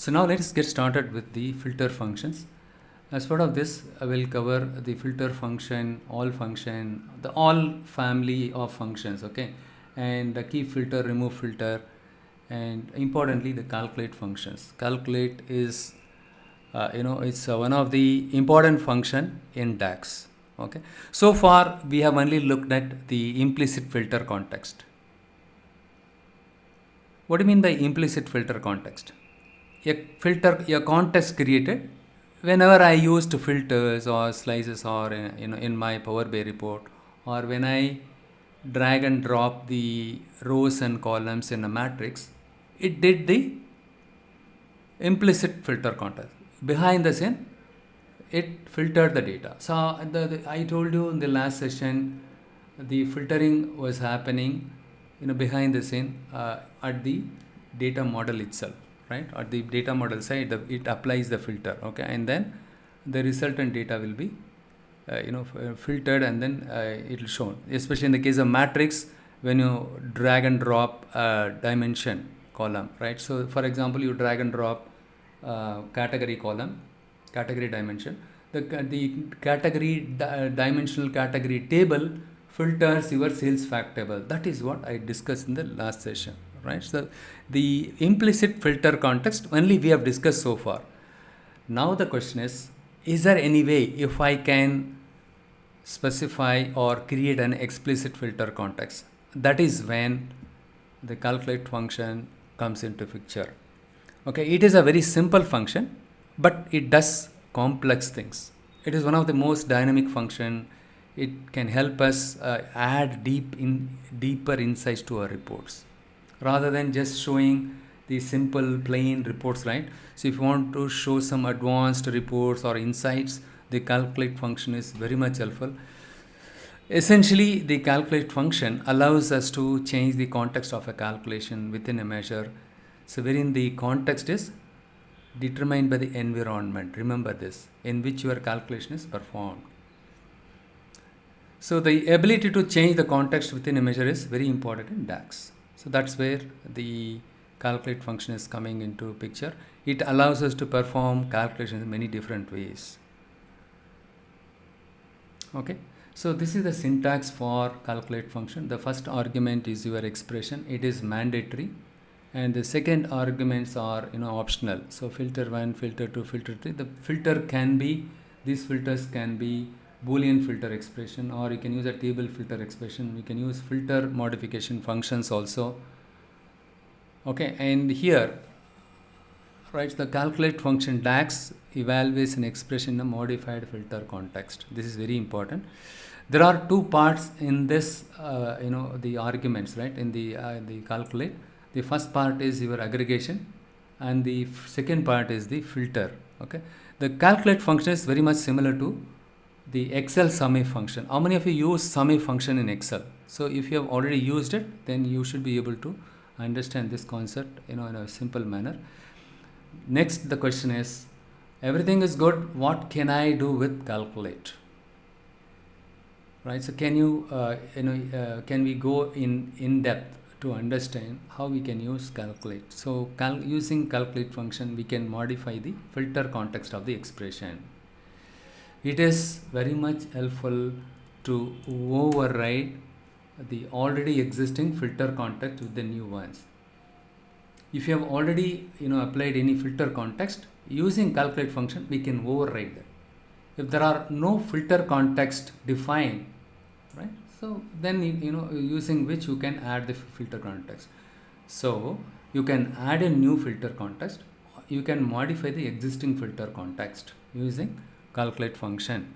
So now let's get started with the filter functions. As part of this, I will cover the filter function, the all family of functions, okay, and the keep filter, remove filter, and importantly the calculate functions. Calculate is it's one of the important function in DAX. Okay, so far we have only looked at the implicit filter context. What do you mean by implicit filter context? A context created whenever I used filters or slices or in my Power BI report, or when I drag and drop the rows and columns in a matrix, it did the implicit filter context. Behind the scene, it filtered the data. So I told you in the last session, the filtering was happening behind the scene at the data model itself, right? At the data model side, it applies the filter, okay, and then the resultant data will be filtered, and then it will shown. Especially in the case of matrix, when you drag and drop a dimension column, right? So for example, you drag and drop category dimension. The dimensional category table filters your sales fact table. That is what I discussed in the last session, right? So the implicit filter context only we have discussed so far. Now the question is there any way if I can specify or create an explicit filter context? That is when the calculate function comes into picture. Okay, it is a very simple function, but it does complex things. It is one of the most dynamic function. It can help us add deeper insights to our reports, rather than just showing the simple plain reports, right? So if you want to show some advanced reports or insights, the calculate function is very much helpful. Essentially, the calculate function allows us to change the context of a calculation within a measure. So wherein the context is determined by the environment, remember this, in which your calculation is performed. So the ability to change the context within a measure is very important in DAX. So that's where the calculate function is coming into picture. It allows us to perform calculations in many different ways. Okay, so this is the syntax for calculate function. The first argument is your expression. It is mandatory. And the second arguments are optional. So filter 1, filter 2, filter 3. The filter can be, these filters can be Boolean filter expression, or you can use a table filter expression. We can use filter modification functions also. Okay, and here, right, the calculate function DAX evaluates an expression in a modified filter context. This is very important. There are two parts in this, the arguments, right, in the calculate. The first part is your aggregation, and the second part is the filter. Okay, the calculate function is very much similar to the Excel SUMIF function. How many of you use SUMIF function in Excel? So if you have already used it, then you should be able to understand this concept in a simple manner. Next, the question is, everything is good, what can I do with calculate? Right, so can you can we go in depth to understand how we can use calculate? So using calculate function, we can modify the filter context of the expression. It is very much helpful to override the already existing filter context with the new ones. If you have already applied any filter context, using calculate function, we can override that. If there are no filter context defined, right, so then using which you can add the filter context. So you can add a new filter context, you can modify the existing filter context using calculate function.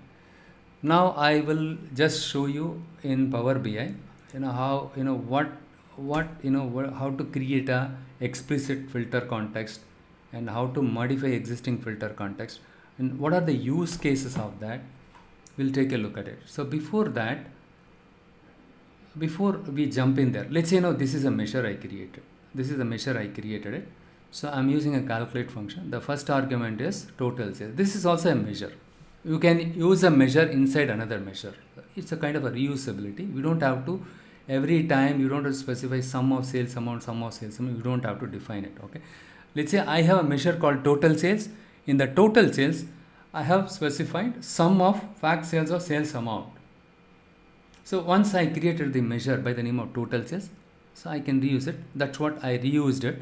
Now I will just show you in Power BI how how to create a explicit filter context and how to modify existing filter context, and what are the use cases of that. We'll take a look at it. So before we jump in there, let's say this is a measure I created. It. So I'm using a calculate function. The first argument is total sales. This is also a measure. You can use a measure inside another measure. It's a kind of a reusability. We don't have to every time, you don't have to specify sum of sales amount, you don't have to define it. Okay, Let's say I have a measure called total sales. In the total sales, I have specified sum of fact sales or sales amount. So once I created the measure by the name of total sales, so I can reuse it. That's what I reused it.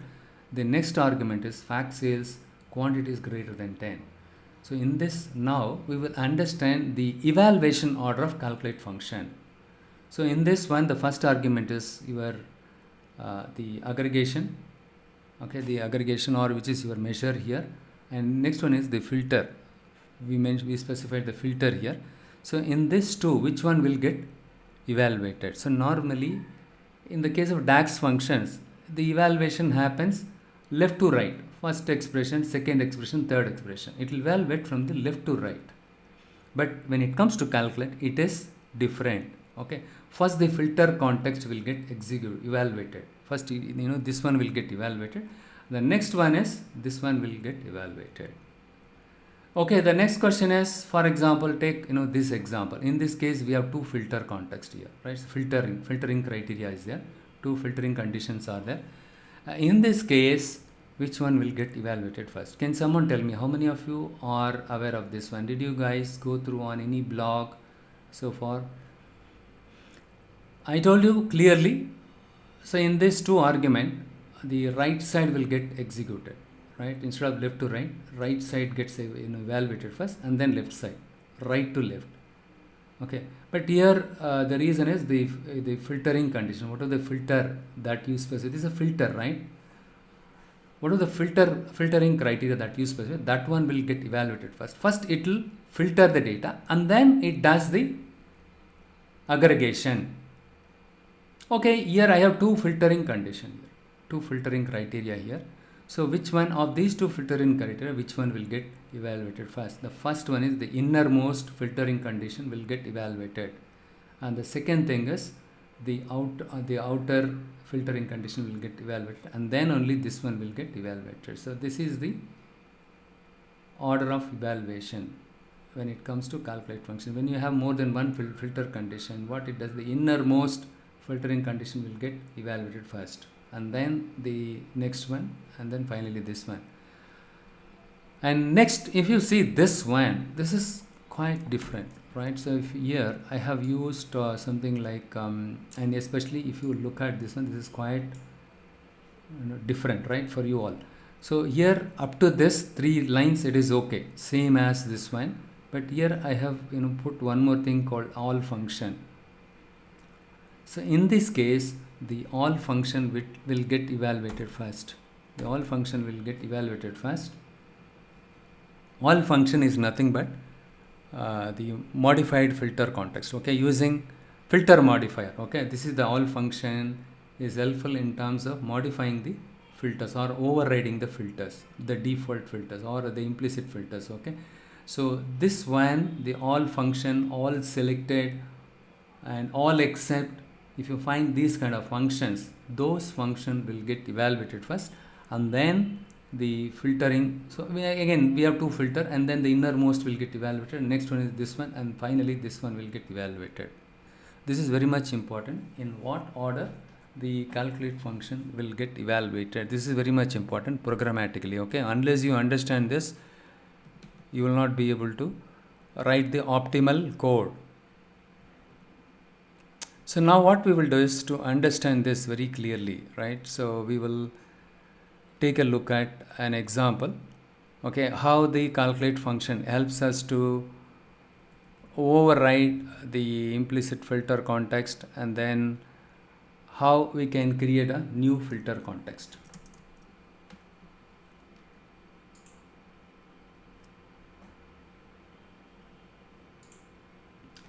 The next argument is fact sales quantity is greater than 10. So in this, now we will understand the evaluation order of calculate function. So in this one, the first argument is your the aggregation, okay, the aggregation, or which is your measure here, and next one is the filter. We specified the filter here. So in this two, which one will get evaluated? So normally in the case of DAX functions, the evaluation happens left to right. First expression, second expression, third expression. It will evaluate from the left to right. But when it comes to calculate, it is different. Okay. First the filter context will get evaluated. First, this one will get evaluated. The next one is this one will get evaluated. Okay, the next question is, for example, take this example. In this case, we have two filter context here, right? Filtering criteria is there. Two filtering conditions are there. In this case, which one will get evaluated first? Can someone tell me how many of you are aware of this one? Did you guys go through on any blog so far? I told you clearly. So in this two argument, the right side will get executed, right? Instead of left to right, right side gets evaluated first, and then left side, right to left. Okay, but here the reason is the filtering condition. What are the filter that you specify? This is a filter, right? What are the filtering criteria that you specify? That one will get evaluated first. First it will filter the data, and then it does the aggregation. Okay, here I have two filtering condition here, two filtering criteria here. So which one of these two filtering criteria, which one will get evaluated first? The first one is the innermost filtering condition will get evaluated, and the second thing is the outer filtering condition will get evaluated, and then only this one will get evaluated. So this is the order of evaluation when it comes to calculate function. When you have more than one filter condition, what it does, the innermost filtering condition will get evaluated first, and then the next one, and then finally this one. And next, if you see this one, this is quite different, right? So if here I have used something like and especially if you look at this one, this is quite different, right, for you all. So here up to this 3 lines it is okay, same as this one, but here I have put one more thing called all function. So in this case, the all function will get evaluated first. The all function will get evaluated first. All function is nothing but the modified filter context, okay, using filter modifier. Okay, this is the all function is helpful in terms of modifying the filters or overriding the filters, the default filters or the implicit filters. Okay, so this one, the all function, all selected, and all except, if you find these kind of functions, those functions will get evaluated first, and then the filtering. So we have to filter, and then the innermost will get evaluated. Next one is this one, and finally this one will get evaluated. This is very much important. In what order the calculate function will get evaluated? This is very much important programmatically. Okay, unless you understand this, you will not be able to write the optimal code. So now what we will do is to understand this very clearly, right? So we will take a look at an example, okay, how the calculate function helps us to override the implicit filter context, and then how we can create a new filter context.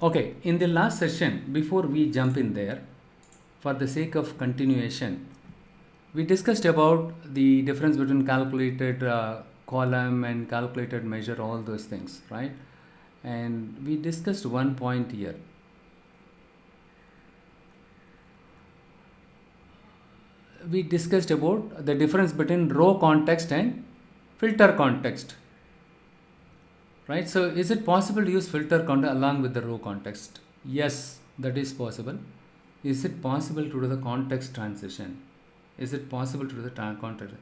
Okay, in the last session, before we jump in there, for the sake of continuation, we discussed about the difference between calculated column and calculated measure, all those things, right? And we discussed one point here. We discussed about the difference between row context and filter context. Right, so is it possible to use filter context along with the row context? Yes, that is possible. Is it possible to do the context transition? Is it possible to do the context?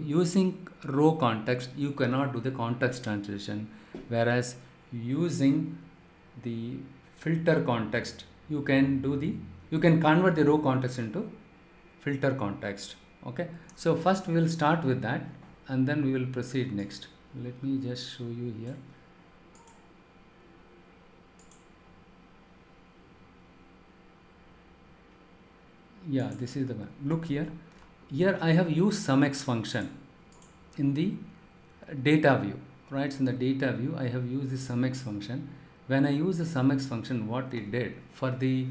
using row context, you cannot do the context transition, whereas using the filter context, you can convert the row context into filter context. Okay, so first we will start with that and then we will proceed next. Let me just show you here. Yeah, this is the one. Look here. Here I have used SUMX function in the data view, right? So in the data view, I have used the SUMX function. When I use the SUMX function, what it did for the,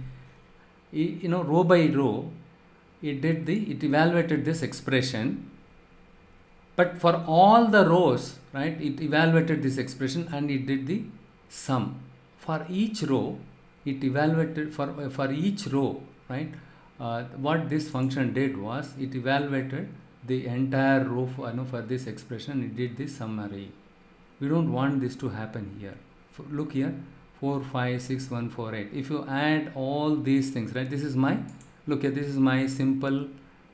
row by row, it evaluated this expression. But for all the rows, right, it evaluated this expression and it did the sum. For each row, it evaluated for each row, right? What this function did was it evaluated the entire row for this expression. It did the summary. We don't want this to happen here. Look here, 4, 5, 6, 1, 4, 8. If you add all these things, right? This is my simple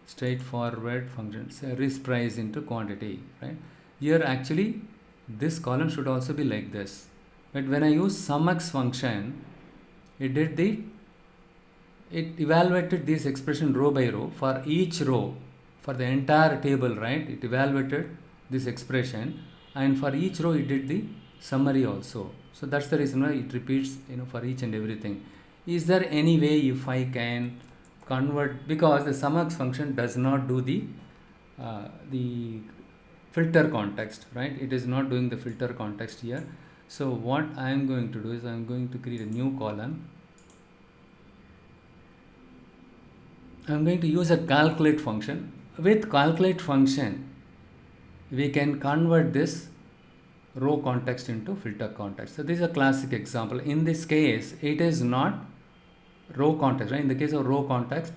straightforward function, risk price into quantity, right? Here actually this column should also be like this. But when I use SUMX function, it evaluated this expression row by row. For each row, for the entire table, right, it evaluated this expression, and for each row it did the summary also. So that's the reason why it repeats, for each and everything. Is there any way if I can convert, because the SUMX function does not do the filter context, right? It is not doing the filter context here. So what I am going to do is I am going to create a new column. I am going to use a calculate function. With calculate function, we can convert this row context into filter context. So this is a classic example. In this case, it is not row context, right? In the case of row context,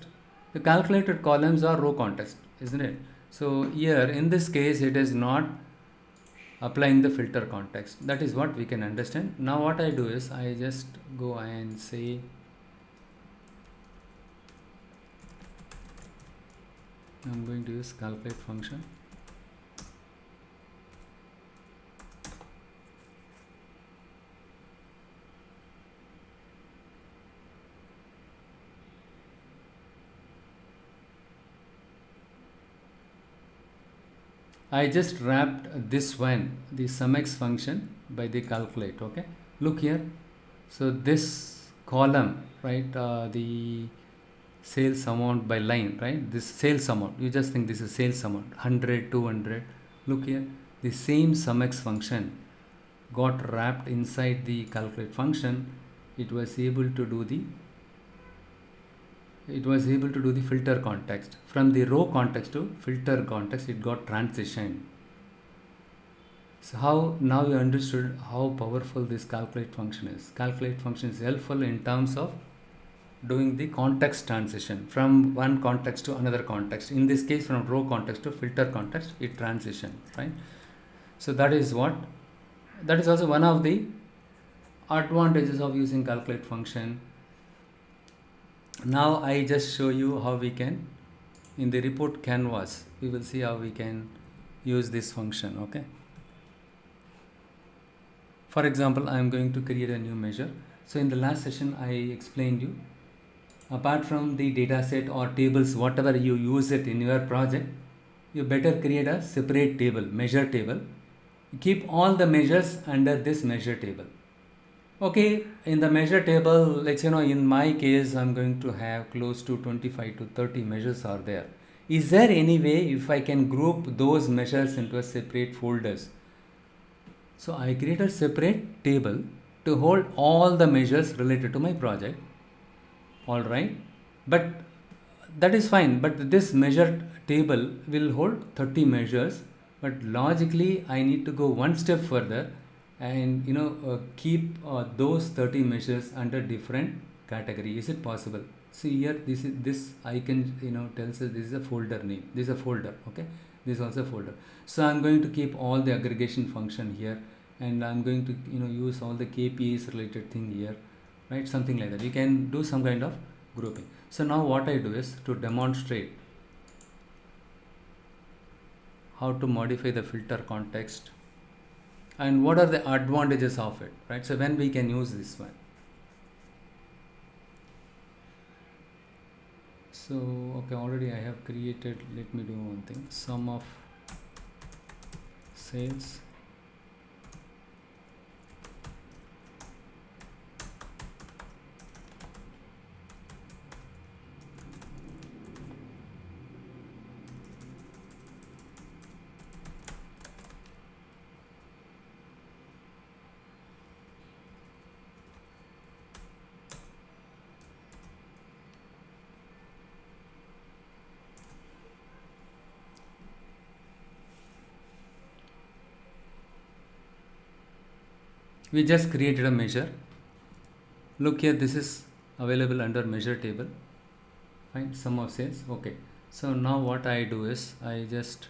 the calculated columns are row context, isn't it? So here in this case, it is not applying the filter context. That is what we can understand. Now what I do is I just go and say I'm going to use calculate function. I just wrapped this one, the SUMX function, by the calculate. Okay, look here. So this column, right, the sales amount by line, right, this sales amount, you just think this is sales amount, 100, 200. Look here, the same SUMX function got wrapped inside the calculate function. It was able to do the filter context. From the row context to filter context, it got transitioned. So how now you understood how powerful this calculate function is. Calculate function is helpful in terms of doing the context transition from one context to another context. In this case, from row context to filter context, it transitioned, right? So that is also one of the advantages of using calculate function. Now I just show you how we can, in the report canvas, we will see how we can use this function. Okay. For example, I am going to create a new measure. So in the last session, I explained you, apart from the data set or tables, whatever you use it in your project, you better create a separate table, measure table. Keep all the measures under this measure table. Okay, in the measure table, let's say, in my case, I'm going to have close to 25 to 30 measures are there. Is there any way if I can group those measures into a separate folders? So I create a separate table to hold all the measures related to my project. All right, but that is fine. But this measure table will hold 30 measures. But logically, I need to go one step further and keep those 30 measures under different category. Is it possible? See here, this icon tells us this is a folder name. This is a folder. Okay, this is also a folder. So I'm going to keep all the aggregation function here, and I'm going to use all the KPIs related thing here, right? Something like that. You can do some kind of grouping. So now what I do is to demonstrate. how to modify the filter context, and what are the advantages of it, right? So when we can use this one. So okay, already I have created, let me do one thing, sum of sales. We just created a measure. Look here, this is available under measure table. Fine, sum of sales. Okay, so now what I do is I just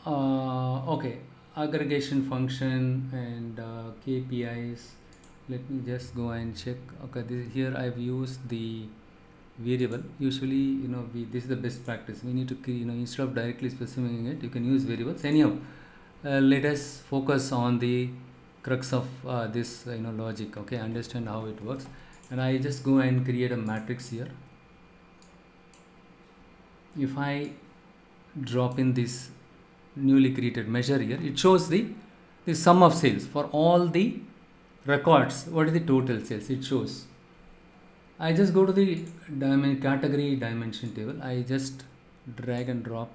okay, aggregation function and KPIs. Let me just go and check. Okay, here I've used the variable. Usually, this is the best practice. We need to, instead of directly specifying it, you can use variables. Anyhow, let us focus on the crux of this logic. Okay, understand how it works. And I just go and create a matrix here. If I drop in this newly created measure here, it shows the sum of sales for all the records. What is the total sales? It shows. I just go to the category dimension table. I just drag and drop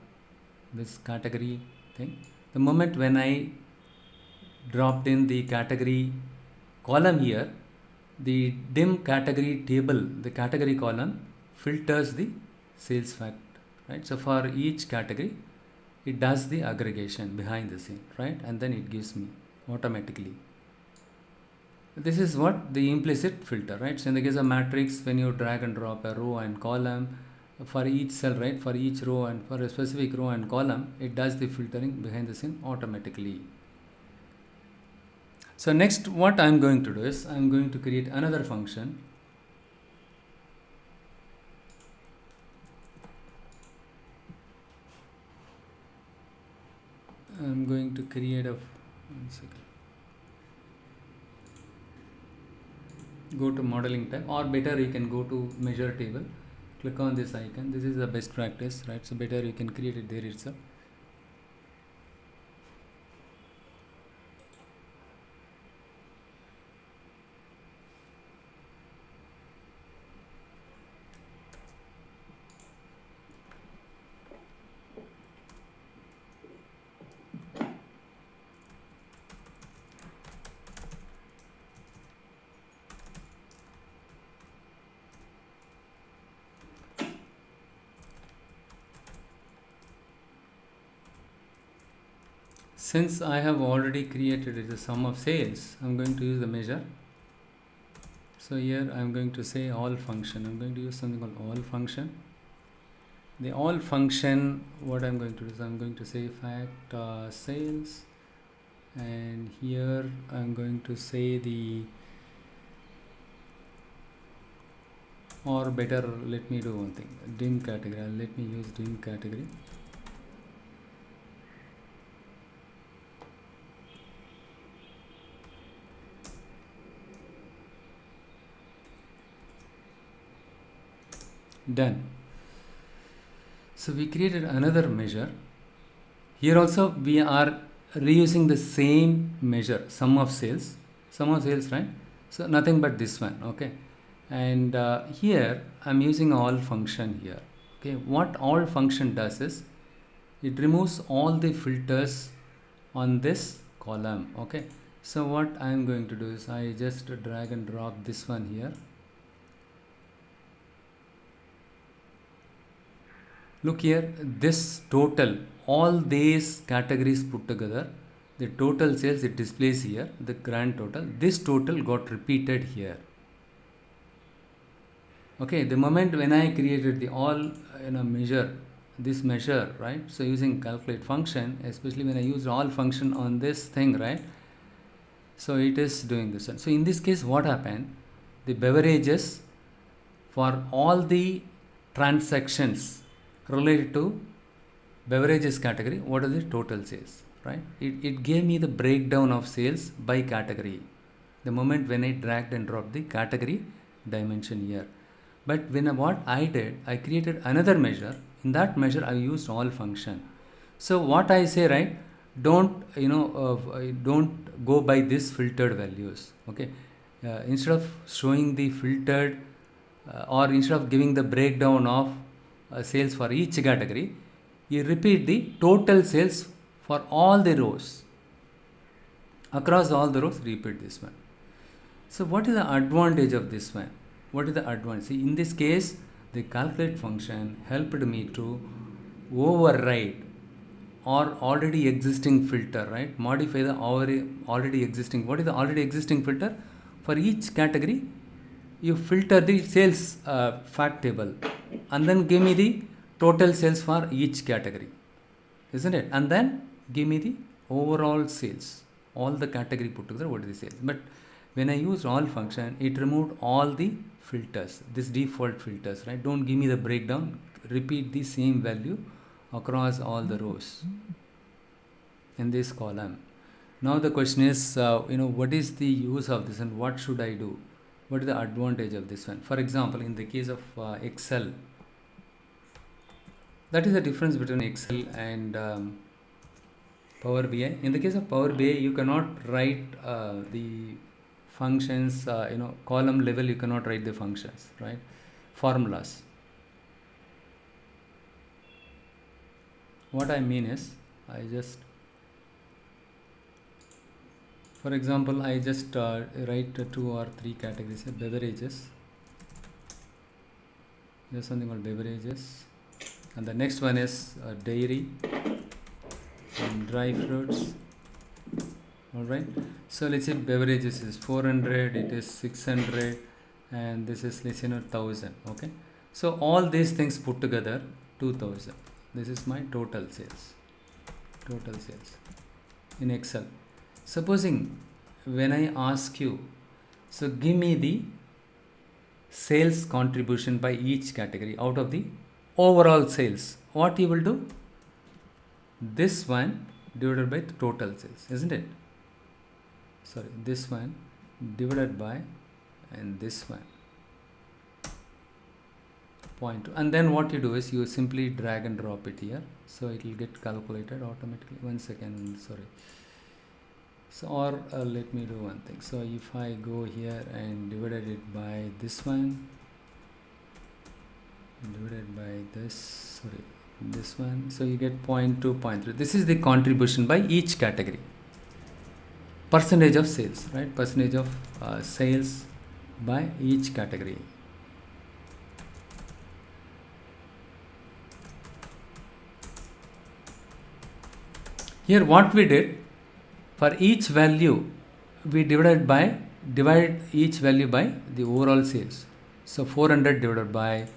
this category thing. The moment when I dropped in the category column here, the dim category table, the category column filters the sales fact, right? So for each category, it does the aggregation behind the scene, right? And then it gives me automatically. This is what the implicit filter, right? So in the case of matrix, when you drag and drop a row and column for each cell, right? For each row and for a specific row and column, it does the filtering behind the scene automatically. So next, what I'm going to do is I'm going to create another function. I'm going to create a, one second. Go to modeling tab, or better you can go to measure table, click on this icon. This is the best practice, right? So better you can create it there itself. Since I have already created the sum of sales, I'm going to use the measure. So here I'm going to say all function. I'm going to use something called all function. The all function, what I'm going to do is I'm going to say fact sales, and here I'm going to say the, or better, let me do one thing, dim category. Let me use dim category. Done. So we created another measure. Here also we are reusing the same measure, sum of sales, right? So nothing but this one, okay? And here I'm using all function here. Okay, what all function does is it removes all the filters on this column. Okay, so what I'm going to do is I just drag and drop this one here. Look here, this total, all these categories put together, the total sales it displays here, the grand total, this total got repeated here. Okay, the moment when I created the all measure, this measure, right? So using calculate function, especially when I use all function on this thing, right? So it is doing this one. So in this case, what happened? The beverages for all the transactions related to beverages category, what are the total sales, right? It gave me the breakdown of sales by category the moment when I dragged and dropped the category dimension here. But what I did, I created another measure. In that measure I used all function. So what I say, right, don't don't go by this filtered values. Okay, instead of showing the filtered or instead of giving the breakdown of sales for each category, you repeat the total sales for all the rows. Across all the rows, repeat this one. So what is the advantage of this one? What is the advantage? See, in this case, the calculate function helped me to override or already existing filter, right? Modify the already existing. What is the already existing filter? For each category, you filter the sales fact table and then give me the total sales for each category, isn't it? And then give me the overall sales, all the category put together, what is the sales. But when I use all function, it removed all the filters, this default filters, right? Don't give me the breakdown, repeat the same value across all the rows in this column. Now the question is, what is the use of this and what should I do? What is the advantage of this one? For example, in the case of Excel, that is the difference between Excel and Power BI. In the case of Power BI, you cannot write the functions, column level, you cannot write the functions, right? Formulas. What I mean is, for example, I just write 2 or 3 categories here. Beverages. There's something called beverages. And the next one is dairy and dry fruits. Alright. So let's say beverages is 400, it is 600, and this is, let's say, 1000. Okay. So all these things put together, 2000. This is my total sales. Total sales in Excel. Supposing when I ask you, so give me the sales contribution by each category out of the overall sales, what you will do? This one divided by the total sales, isn't it? Sorry, this one divided by, and this one 0.2, and then what you do is you simply drag and drop it here, so it will get calculated automatically. 1 second, sorry. So, or let me do one thing. So if I go here and divided it by this one, divided by this, sorry, this one, so you get 0.2, 0.3. This is the contribution by each category. Percentage of sales, right? Percentage of sales by each category. Here what we did, for each value we divide each value by the overall sales. So 400 divided by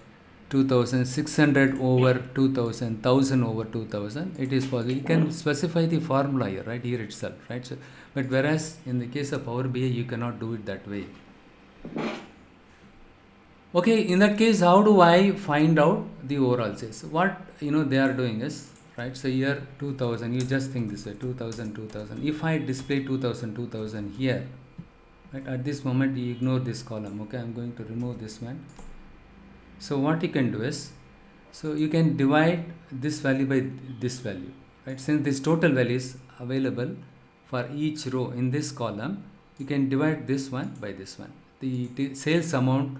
2000, 600 over 2000, 1000 over 2000, it is possible. You can specify the formula here, right, here itself, right? So, but whereas in the case of Power BI, you cannot do it that way. Okay, in that case, how do I find out the overall sales? What they are doing is, right, so here 2000, you just think this way, 2000, 2000. If I display 2000, 2000 here, right, at this moment you ignore this column. Okay, I'm going to remove this one. So what you can do is, so you can divide this value by this value, right? Since this total value is available for each row in this column, you can divide this one by this one. The sales amount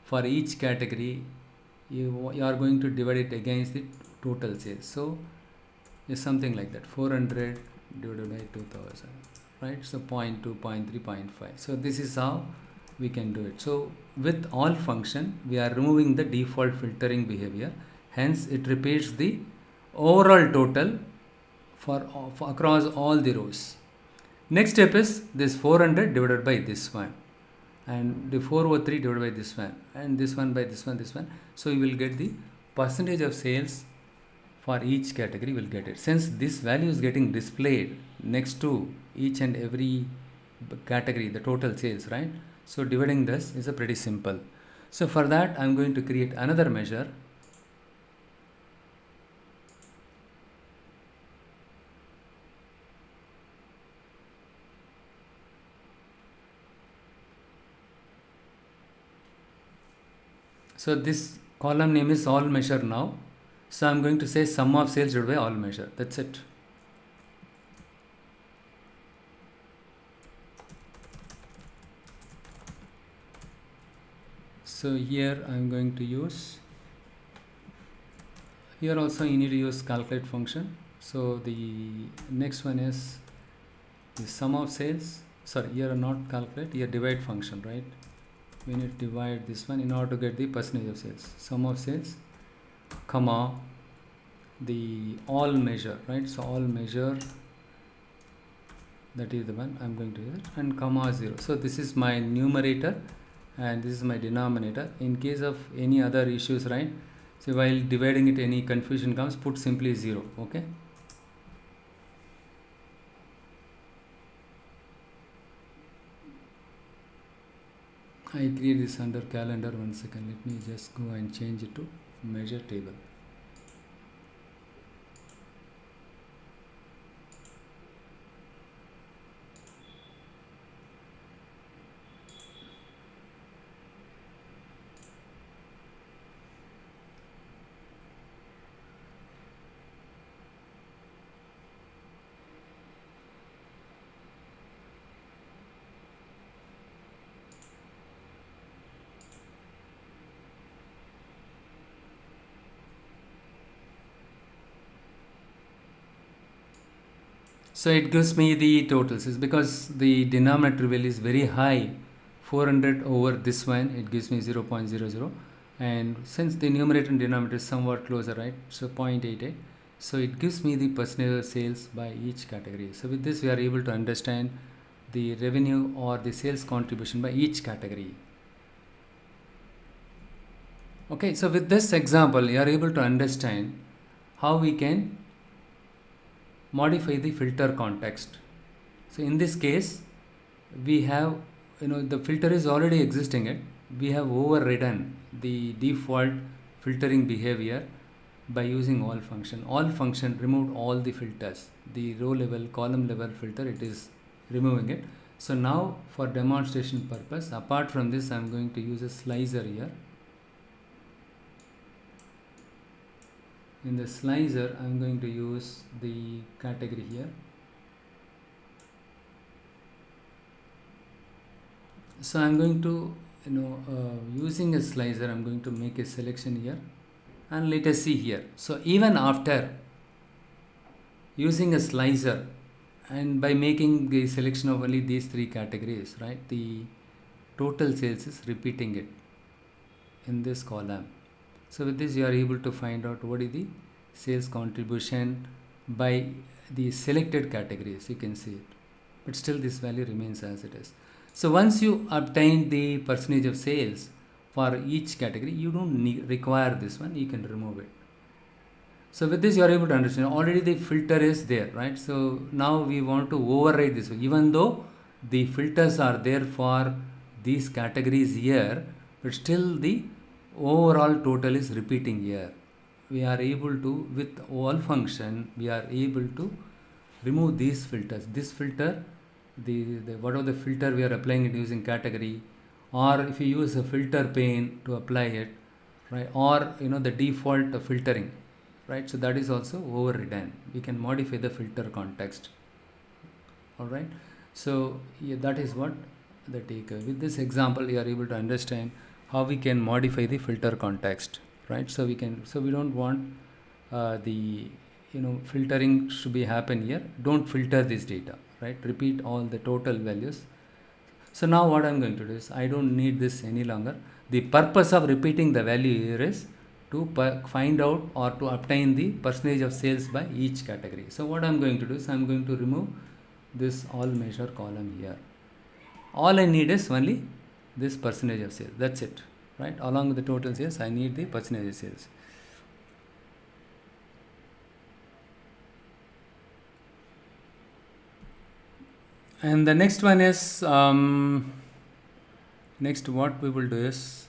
for each category, you are going to divide it against the total sales. So it's something like that, 400 divided by 2000, right? So 0.2, 0.3, 0.5. So this is how we can do it. So with all function, we are removing the default filtering behavior. Hence, it repeats the overall total for across all the rows. Next step is this 400 divided by this one, and the 403 divided by this one, and this one by this one, this one. So you will get the percentage of sales for each category. Will get it. Since this value is getting displayed next to each and every category, the total sales, right? So dividing this is a pretty simple. So for that, I'm going to create another measure. So this column name is all measure now. So I'm going to say sum of sales divided by all measure. That's it. So here I'm going to use, here also you need to use calculate function. So the next one is the sum of sales. Sorry, here not calculate, here divide function, right? We need to divide this one in order to get the percentage of sales. Sum of sales, comma, the all measure, right? So all measure, that is the one I'm going to use, and comma 0. So this is my numerator and this is my denominator. In case of any other issues, right? So while dividing it, any confusion comes, put simply 0. Okay. I create this under calendar. 1 second. Let me just go and change it to measure table. So it gives me the totals. Is because the denominator value is very high, 400 over this one, it gives me 0.00, and since the numerator and denominator is somewhat closer, right? So 0.88. So it gives me the percentage of sales by each category. So with this we are able to understand the revenue or the sales contribution by each category. Okay, so with this example you are able to understand how we can modify the filter context. So in this case we have, the filter is already existing it. We have overridden the default filtering behavior by using all function. All function removed all the filters. The row level, column level filter, it is removing it. So now for demonstration purpose, apart from this, I am going to use a slicer here. In the slicer, I am going to use the category here. So I am going to, using a slicer, I am going to make a selection here, and let us see here. So even after using a slicer and by making the selection of only these three categories, right, the total sales is repeating it in this column. So with this you are able to find out what is the sales contribution by the selected categories. You can see it, but still this value remains as it is. So once you obtain the percentage of sales for each category, you don't require this one, you can remove it. So with this you are able to understand already the filter is there, right? So now we want to override this one. Even though the filters are there for these categories here, but still the overall total is repeating here. We are able to, with all function, we are able to remove these filters. This filter, the whatever the filter we are applying it using category, or if you use a filter pane to apply it, right, or the default filtering, right? So that is also overridden. We can modify the filter context. All right. So yeah, that is what the takeaway. With this example, you are able to understand how we can modify the filter context, right? So we don't want the filtering should be happen here. Don't filter this data, right? Repeat all the total values. So now what I'm going to do is, I don't need this any longer. The purpose of repeating the value here is to find out or to obtain the percentage of sales by each category. So what I'm going to do is, I'm going to remove this all measure column here. All I need is only this percentage of sales. That's it, right? Along with the total sales, I need the percentage of sales. And the next one is, next what we will do is,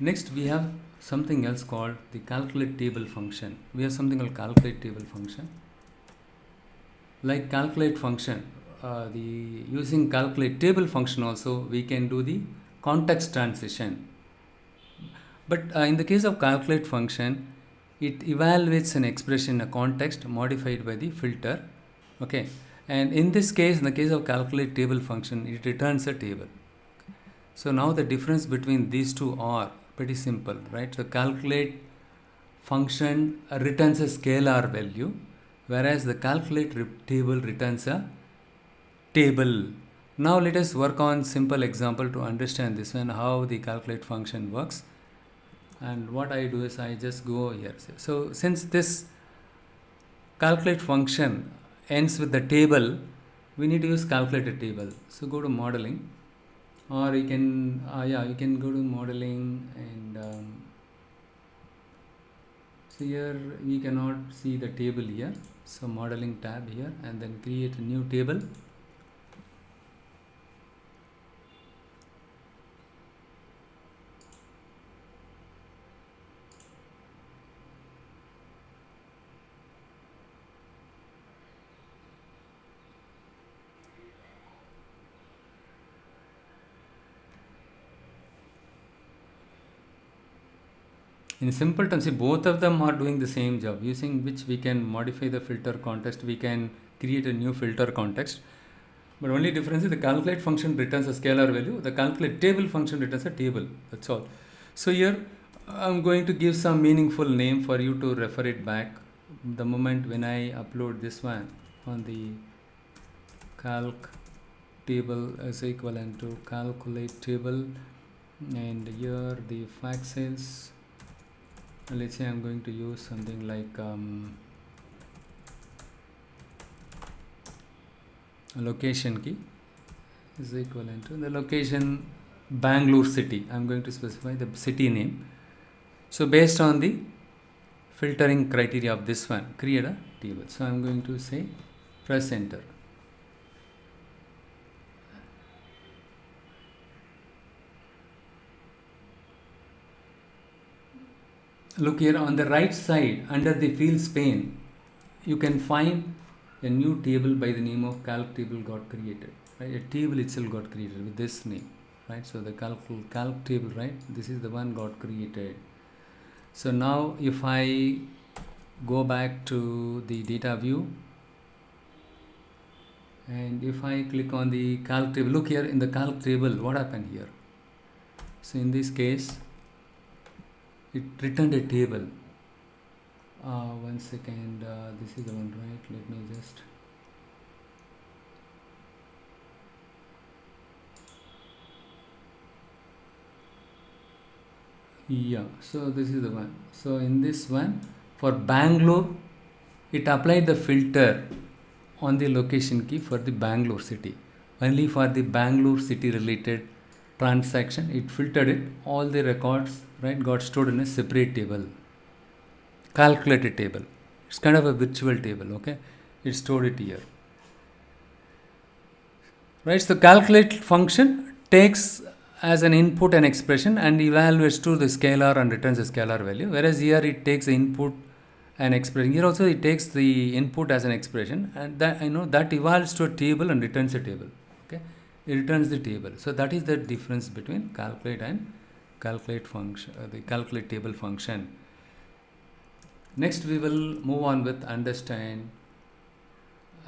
next we have something else called the calculate table function. We have something called calculate table function. Like calculate function, the using calculate table function also we can do the context transition. But in the case of calculate function, it evaluates an expression in a context modified by the filter. Okay, and in this case, in the case of calculate table function, it returns a table. So now the difference between these two are pretty simple, right? So calculate function returns a scalar value, whereas the calculate table returns a table. Now let us work on simple example to understand this one, how the calculate function works. And what I do is I just go here. So since this calculate function ends with the table, we need to use calculate a table. So go to modeling, or you can you can go to modeling, and so here we cannot see the table here. So modeling tab here, and then create a new table. In simple terms, see, both of them are doing the same job, using which we can modify the filter context. We can create a new filter context. But only difference is the calculate function returns a scalar value. The calculate table function returns a table. That's all. So here I'm going to give some meaningful name for you to refer it back. The moment when I upload this one on the calc table is equivalent to calculate table, and here the fact cells. Let's say I'm going to use something like a location key is equivalent to the location Bangalore city. I'm going to specify the city name. So based on the filtering criteria of this one, create a table. So I'm going to say press enter. Look here on the right side under the fields pane, you can find a new table by the name of calc table got created. Right? A table itself got created with this name. Right? So the calc table, right? This is the one got created. So now if I go back to the data view, and if I click on the calc table, look here in the calc table, what happened here? So in this case, it returned a table. One second, this is the one, right? Let me just so this is the one. So in this one, for Bangalore, it applied the filter on the location key for the Bangalore city. Only for the Bangalore city related transaction, it filtered it. All the records, right, got stored in a separate table, calculated table. It's kind of a virtual table. Okay, it stored it here. Right, so calculate function takes as an input an expression and evaluates to the scalar and returns a scalar value, whereas here it takes the input and expression. Here also it takes the input as an expression, and that evolves to a table and returns a table. Okay, it returns the table. So that is the difference between calculate and calculate function, the calculate table function. Next we will move on with understand,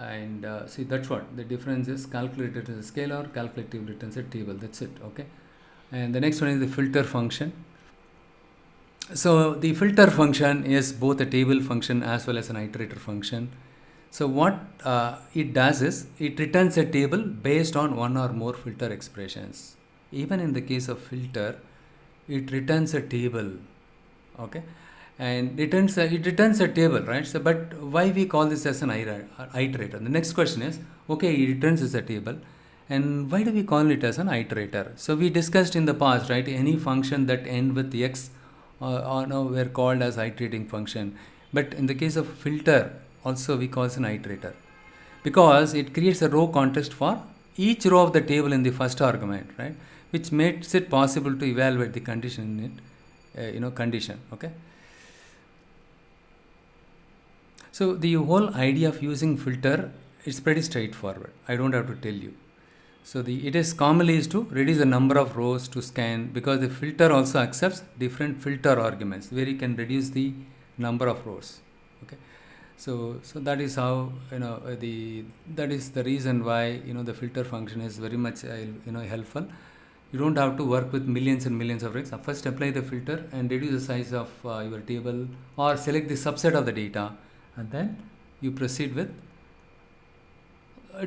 and see, that's what the difference is. Calculate returns a scalar, calculate table returns a table. That's it. Okay, and the next one is the filter function. So the filter function is both a table function as well as an iterator function. So what it does is it returns a table based on one or more filter expressions. Even in the case of filter, it returns a table. Okay, and it returns a table, right? So but why we call this as an iterator? The next question is, okay, it returns as a table, and why do we call it as an iterator? So we discussed in the past, right? Any function that end with x were called as iterating function. But in the case of filter, also we call it an iterator, because it creates a row context for each row of the table in the first argument, right? Which makes it possible to evaluate the condition in it, condition. Okay. So the whole idea of using filter it's pretty straightforward. I don't have to tell you. So it is commonly used to reduce the number of rows to scan, because the filter also accepts different filter arguments where you can reduce the number of rows. Okay, so that is how that is the reason why the filter function is very much helpful. You don't have to work with millions and millions of recs. First apply the filter and reduce the size of your table, or select the subset of the data, and then you proceed with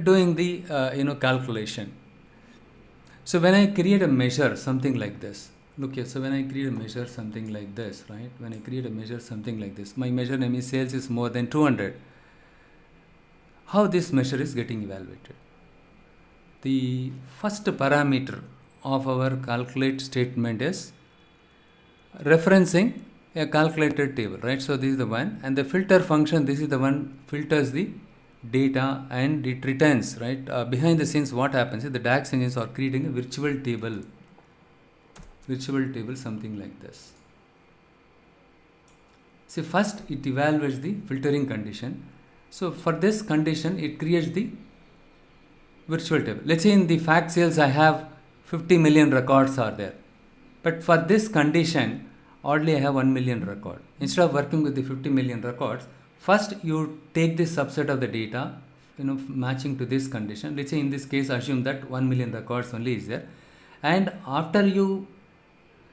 doing the calculation. So when I create a measure something like this, look here, so when I create a measure something like this, right, when I create a measure something like this, my measure name is sales is more than 200. How this measure is getting evaluated? The first parameter of our calculate statement is referencing a calculated table, right? So this is the one, and the filter function, this is the one filters the data and it returns, right? Behind the scenes, what happens is the DAX engines are creating a virtual table, something like this. See, first it evaluates the filtering condition. So for this condition, it creates the virtual table. Let's say in the fact sales, I have 50 million records are there, but for this condition, oddly I have 1 million record. Instead of working with the 50 million records, first you take this subset of the data, matching to this condition. Let's say in this case, assume that 1 million records only is there, and after you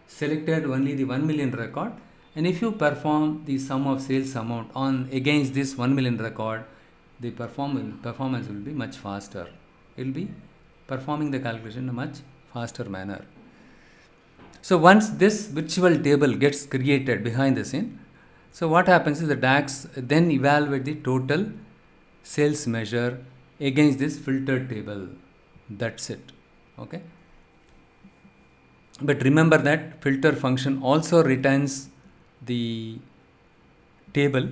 selected only the 1 million record, and if you perform the sum of sales amount on against this 1 million record, the performance will be much faster. It will be performing the calculation in a much faster manner. So once this virtual table gets created behind the scene, so what happens is the DAX then evaluate the total sales measure against this filtered table. That's it. Okay. But remember that filter function also returns the table,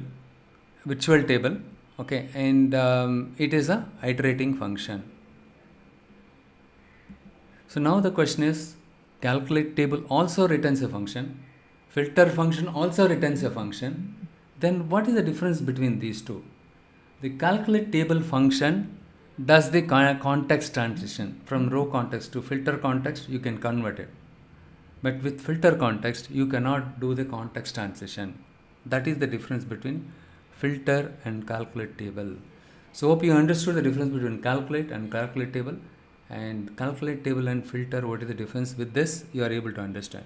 virtual table. Okay, and it is a iterating function. So now the question is, calculate table also returns a function, filter function also returns a function. Then what is the difference between these two? The calculate table function does the context transition from row context to filter context. You can convert it, but with filter context you cannot do the context transition. That is the difference between filter and calculate table. So hope you understood the difference between calculate and calculate table, and calculate table and filter. What is the difference? With this you are able to understand.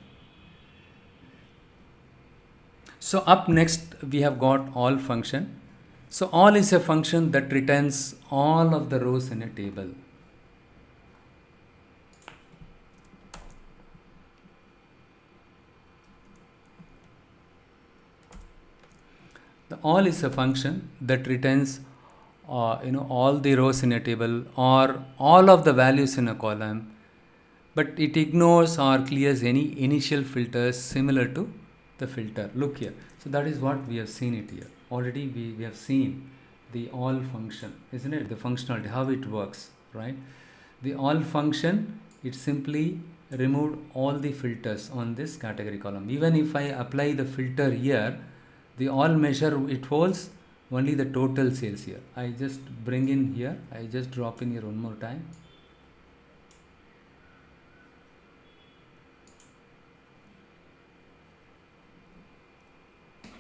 So up next we have got all function. So all is a function that returns all of the rows in a table. The all is a function that returns all the rows in a table or all of the values in a column, but it ignores or clears any initial filters similar to the filter. Look here. So that is what we have seen it here. Already we have seen the all function, isn't it? The functionality, how it works, right? The all function, it simply removed all the filters on this category column. Even if I apply the filter here, the all measure, it holds only the total sales here. I just bring in here, I just drop in here one more time.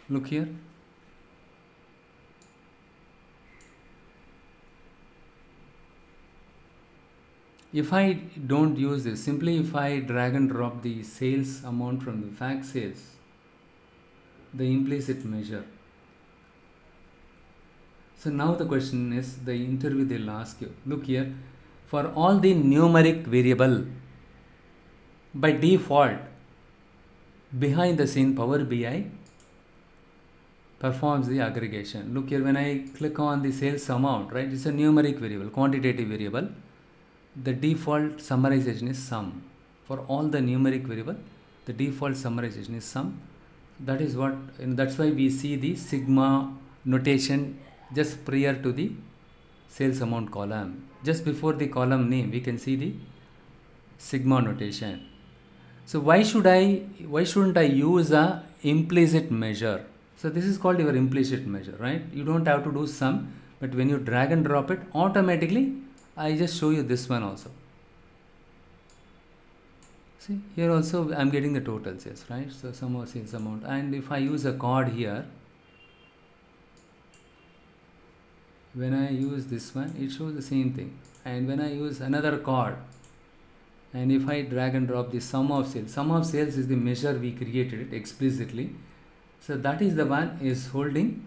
Look here. If I don't use this, simply if I drag and drop the sales amount from the fact sales, the implicit measure. So now the question is, the interview they'll ask you, look here, for all the numeric variable, by default, behind the scene Power BI performs the aggregation. Look here, when I click on the sales amount, right, it's a numeric variable, quantitative variable. The default summarization is sum. For all the numeric variable, the default summarization is sum. That is what, that's why we see the sigma notation just prior to the sales amount column. Just before the column name, we can see the sigma notation. So why shouldn't I use a implicit measure? So this is called your implicit measure, right? You don't have to do sum, But when you drag and drop it, automatically I just show you this one also. See, here also I'm getting the total sales, right? So sum of sales amount, and if I use a card here, when I use this one, it shows the same thing. And when I use another card, and if I drag and drop the sum of sales is the measure we created it explicitly. So that is the one is holding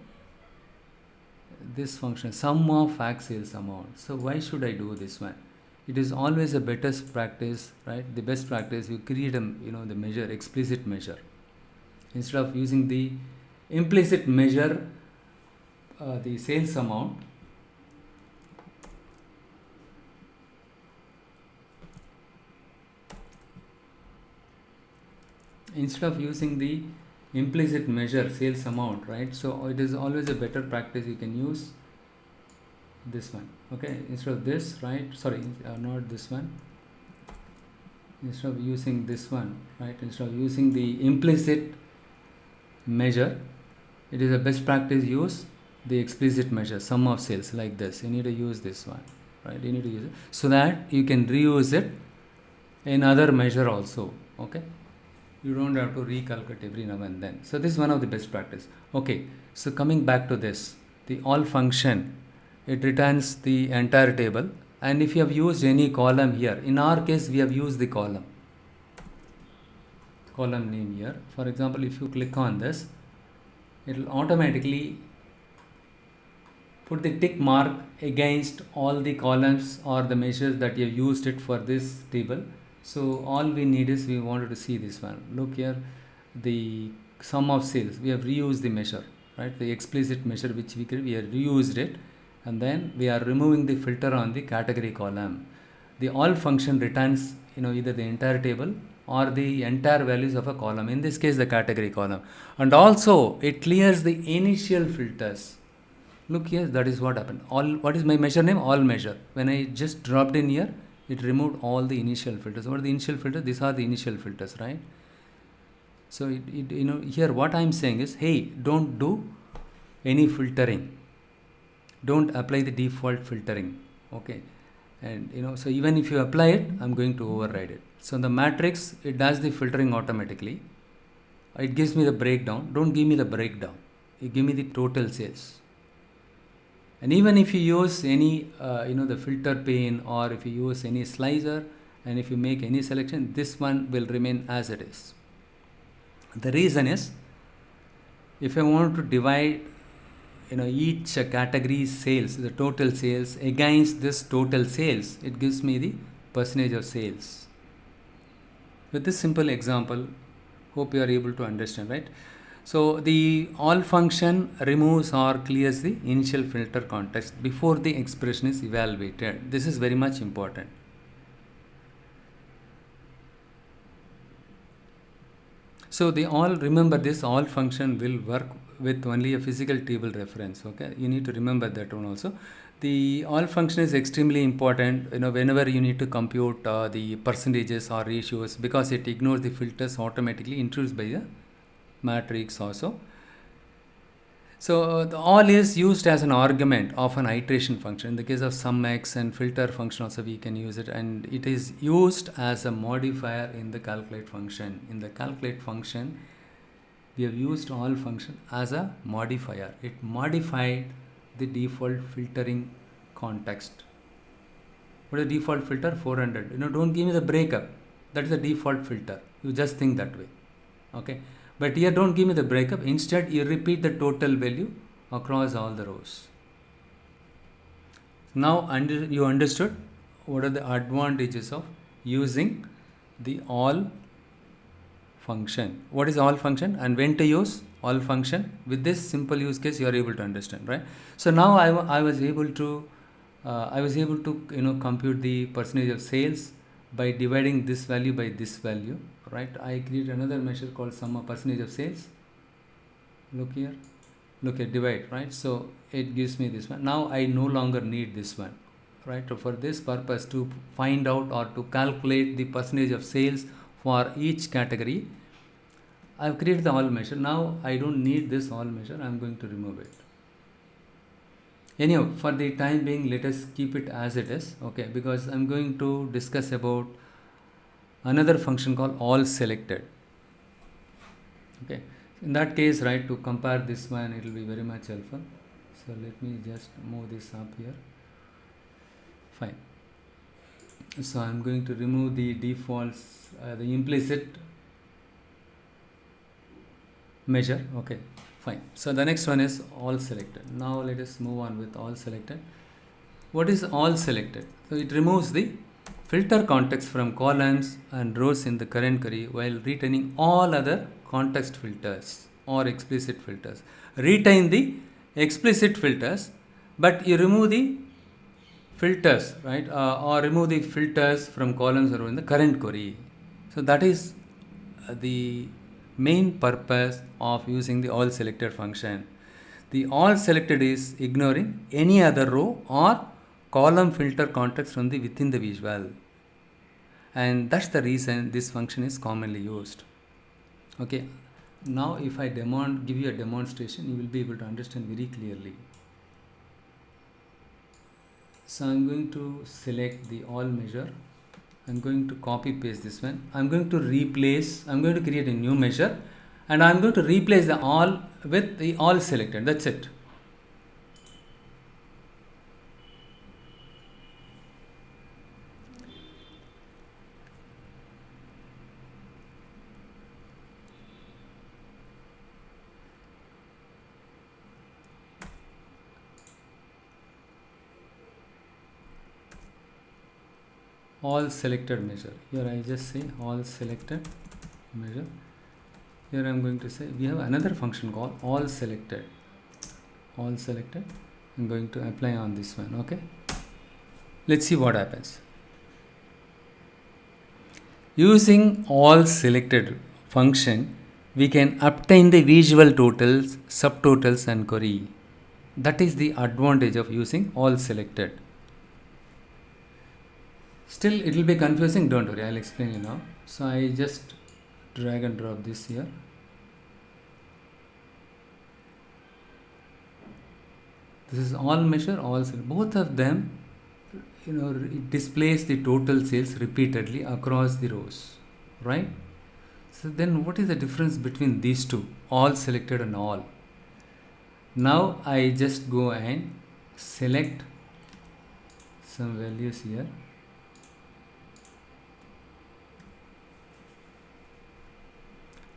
this function, sum of fact sales amount. So why should I do this one? It is always a better practice, right? The best practice, you create a, the measure, explicit measure. Instead of using the implicit measure, the sales amount, instead of using the implicit measure sales amount, right? So it is always a better practice. You can use this one, okay, instead of this, right? Sorry, not this one. Instead of using this one, right? Instead of using the implicit measure, it is a best practice use the explicit measure, sum of sales, like this. You need to use this one, right? You need to use it so that you can reuse it in other measure also, okay? You don't have to recalculate every now and then. So this is one of the best practice. Okay, so coming back to this, the all function, it returns the entire table. And if you have used any column here, in our case we have used the column name here. For example, if you click on this, it will automatically put the tick mark against all the columns or the measures that you have used it for this table. So all we need is, we wanted to see this one. Look here, the sum of sales, we have reused the measure, right? The explicit measure which we created, we have reused it, and then we are removing the filter on the category column. The all function returns, either the entire table or the entire values of a column. In this case, the category column, and also it clears the initial filters. Look here, that is what happened. What is my measure name? All measure. When I just dropped in here, it removed all the initial filters. What are the initial filters? These are the initial filters, right? So here what I'm saying is, hey, don't do any filtering. Don't apply the default filtering, okay? And so even if you apply it, I'm going to override it. So the matrix, it does the filtering automatically. It gives me the breakdown. Don't give me the breakdown. You give me the total sales. And even if you use any, the filter pane, or if you use any slicer, and if you make any selection, this one will remain as it is. The reason is, if I want to divide, each category sales, the total sales, against this total sales, it gives me the percentage of sales. With this simple example, hope you are able to understand, right? So the all function removes or clears the initial filter context before the expression is evaluated. This is very much important. So remember this all function will work with only a physical table reference, okay? You need to remember that one also. The all function is extremely important, whenever you need to compute the percentages or ratios, because it ignores the filters automatically introduced by the matrix also. So the all is used as an argument of an iteration function. In the case of sum x and filter function also we can use it, and it is used as a modifier in the calculate function. In the calculate function, we have used all function as a modifier. It modified the default filtering context. What is the default filter? 400. Don't give me the breakup. That is the default filter. You just think that way, okay? But here don't give me the breakup. Instead, you repeat the total value across all the rows. Now you understood what are the advantages of using the all function. What is all function and when to use all function? With this simple use case, you are able to understand, right? So now I was able to compute the percentage of sales by dividing this value by this value, right? I create another measure called sum of percentage of sales. Look here, look at divide, right? So it gives me this one. Now I no longer need this one, right? So for this purpose, to find out or to calculate the percentage of sales for each category, I've created the all measure. Now I don't need this all measure. I'm going to remove it. Anyhow, for the time being, let us keep it as it is, okay, because I'm going to discuss about another function called ALLSELECTED. Okay, in that case, right, to compare this one, it will be very much helpful. So let me just move this up here. Fine. So I'm going to remove the defaults, the implicit measure. Okay, fine. So the next one is ALLSELECTED. Now let us move on with ALLSELECTED. What is ALLSELECTED? So it removes the filter context from columns and rows in the current query while retaining all other context filters or explicit filters. Retain the explicit filters, but you remove the filters, right, or remove the filters from columns or in the current query. So that is the main purpose of using the ALLSELECTED function. The ALLSELECTED is ignoring any other row or column filter context from the within the visual, and that's the reason this function is commonly used. Okay, now if I give you a demonstration, you will be able to understand very clearly. So I'm going to select the all measure. I'm going to copy paste this one. I'm going to create a new measure, and I'm going to replace the all with the ALLSELECTED. That's it. ALLSELECTED measure. Here I just say ALLSELECTED measure. Here I'm going to say we have another function called ALLSELECTED. ALLSELECTED. I'm going to apply on this one. Okay. Let's see what happens. Using ALLSELECTED function, we can obtain the visual totals, subtotals, and query. That is the advantage of using ALLSELECTED. Still, it will be confusing. Don't worry, I'll explain you now. So I just drag and drop this here. This is all measure, all sales. Both of them, it displays the total sales repeatedly across the rows, right? So then what is the difference between these two, ALLSELECTED and all? Now I just go and select some values here.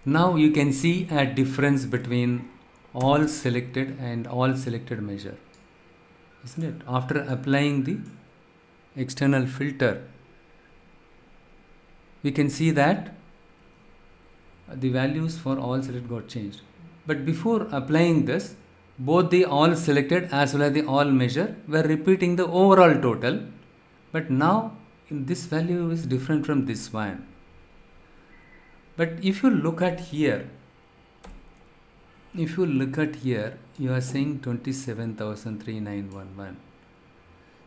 Now you can see a difference between ALLSELECTED and ALLSELECTED measure, isn't it? After applying the external filter, we can see that the values for ALLSELECTED got changed. But before applying this, both the ALLSELECTED as well as the all measure were repeating the overall total, but now this value is different from this one. But if you look at here, you are saying 27,3911.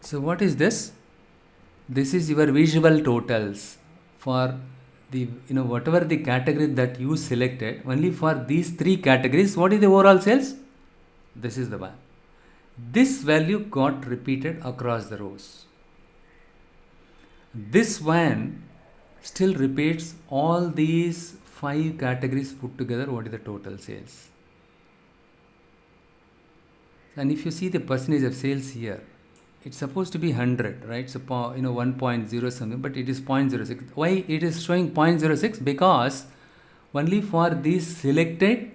So what is this? This is your visual totals for the whatever the category that you selected. Only for these three categories, what is the overall sales? This is the one. This value got repeated across the rows. This one still repeats all these 5 categories put together. What is the total sales? And if you see the percentage of sales here, it's supposed to be 100, right? So 1.0 something, but it is 0.06. Why it is showing 0.06? Because only for this selected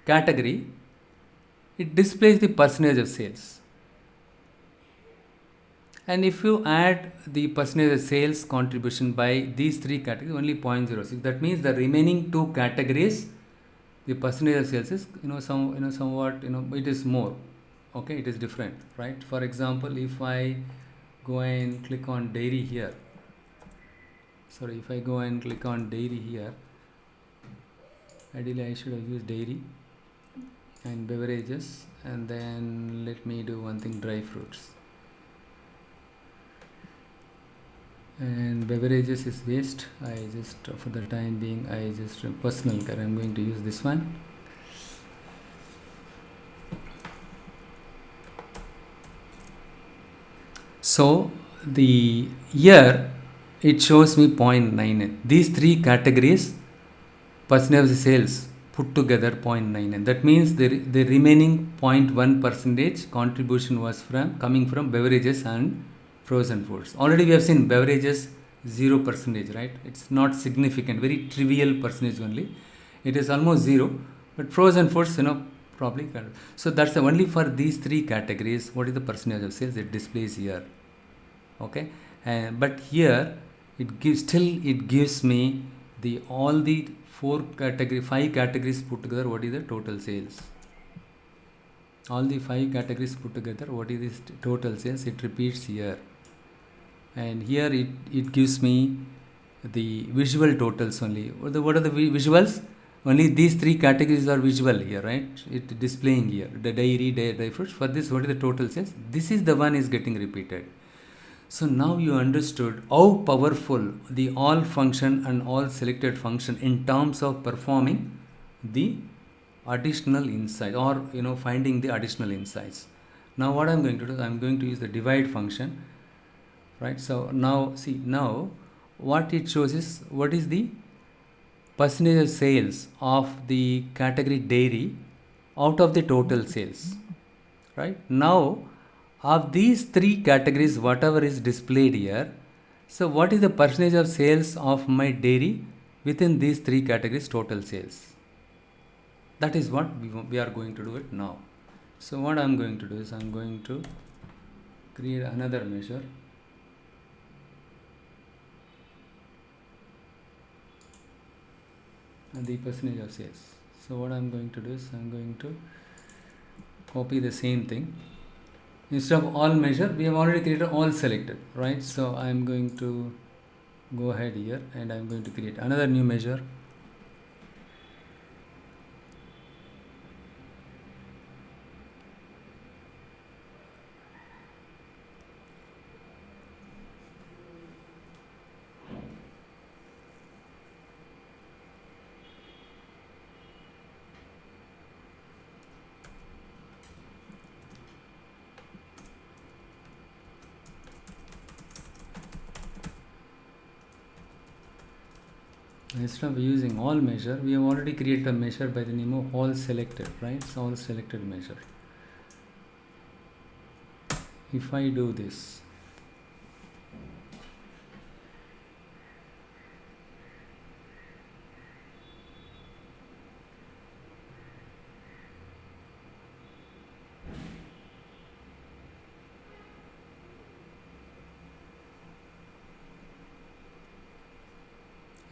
category, it displays the percentage of sales. And if you add the percentage of sales contribution by these 3 categories, only 0.06. That means the remaining 2 categories, the percentage of sales is somewhat it is more. Okay, it is different, right? For example, if I go and click on dairy here, ideally I should have used dairy and beverages, and then let me do one thing, dry fruits. And beverages is waste. I just, for the time being, personal care, I'm going to use this one. So the here it shows me 0.99. These three categories percentage of sales put together 0.99. That means the remaining 0.1 percentage contribution was coming from beverages and frozen foods. Already we have seen beverages 0 percentage, right? It's not significant, very trivial percentage only. It is almost 0, but frozen foods, probably. So that's only for these three categories. What is the percentage of sales? It displays here. Okay, but here it gives me all the 5 categories put together. What is the total sales? All the 5 categories put together, what is this total sales? It repeats here, and here it gives me the visual totals only. What are the visuals? Only these 3 categories are visual here, right? It displaying here the dairy, dry fruits. For this, what is the total sales? This is the one is getting repeated. So now you understood how powerful the all function and all selected function in terms of performing the additional insight, or finding the additional insights. Now what I'm going to do, I'm going to use the divide function, right? So now see, now what it shows is what is the percentage of sales of the category dairy out of the total sales, right? Now of these 3 categories, whatever is displayed here, so what is the percentage of sales of my dairy within these 3 categories total sales? That is what we are going to do it now. So what I'm going to do is I'm going to create another measure. And the percentage of sales. So what I'm going to do is I'm going to copy the same thing. Instead of all measure, we have already created all selected, right? So I'm going to go ahead here and I'm going to create another new measure. Instead of using all measure, we have already created a measure by the name of all selected, right? So all selected measure. If I do this,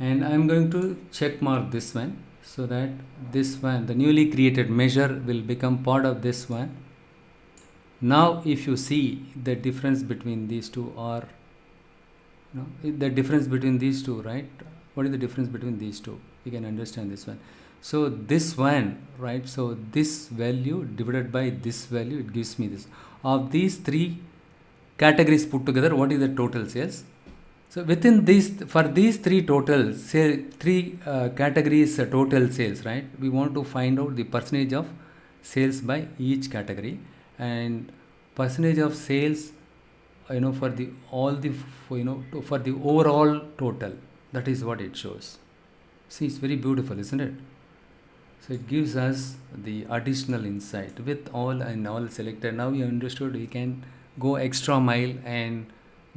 and I am going to check mark this one, so that this one, the newly created measure, will become part of this one. Now if you see the difference between these two, or the difference between these two, right? What is the difference between these two? You can understand this one. So this one, right? So this value divided by this value, it gives me this. Of these 3 categories put together, what is the total sales? So within these, for these 3 total sale, 3 categories total sales, right? We want to find out the percentage of sales by each category, and percentage of sales, for the all the for the overall total. That is what it shows. See, it's very beautiful, isn't it? So it gives us the additional insight with all and all selected. Now you understood, we can go extra mile and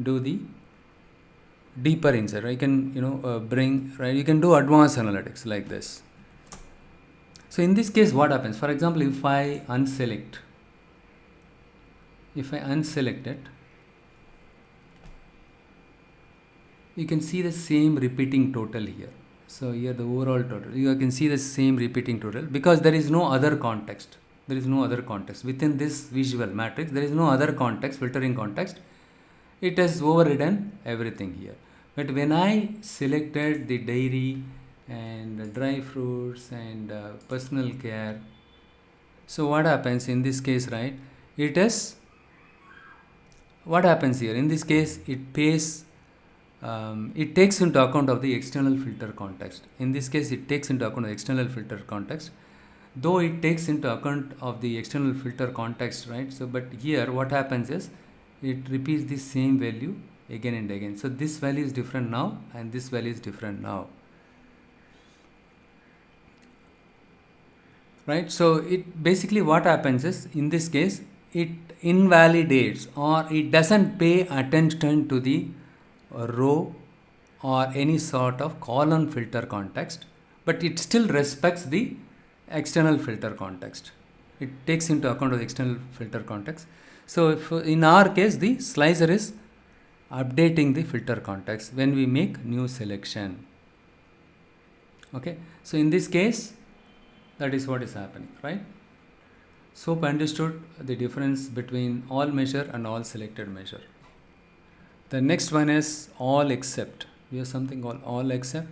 do the deeper insight. I can bring, right? You can do advanced analytics like this. So in this case, what happens? For example, if I unselect it, you can see the same repeating total here. So here the overall total, you can see the same repeating total, because there is no other context. There is no other context within this visual matrix. There is no other context, filtering context. It has overridden everything here. But when I selected the dairy and dry fruits and personal care, so what happens in this case, right? It is, what happens here? In this case, it pays, it takes into account of the external filter context. In this case, it takes into account the external filter context. Though it takes into account of the external filter context, right? So, but here what happens is, it repeats the same value again and again. So this value is different now and this value is different now, right? So it basically what happens is, in this case, it invalidates or it doesn't pay attention to the row or any sort of column filter context, but it still respects the external filter context. It takes into account of the external filter context. So if in our case the slicer is updating the filter context when we make new selection. Okay, so in this case that is what is happening, right? So we understood the difference between all measure and all selected measure. The next one is all except. We have something called all except.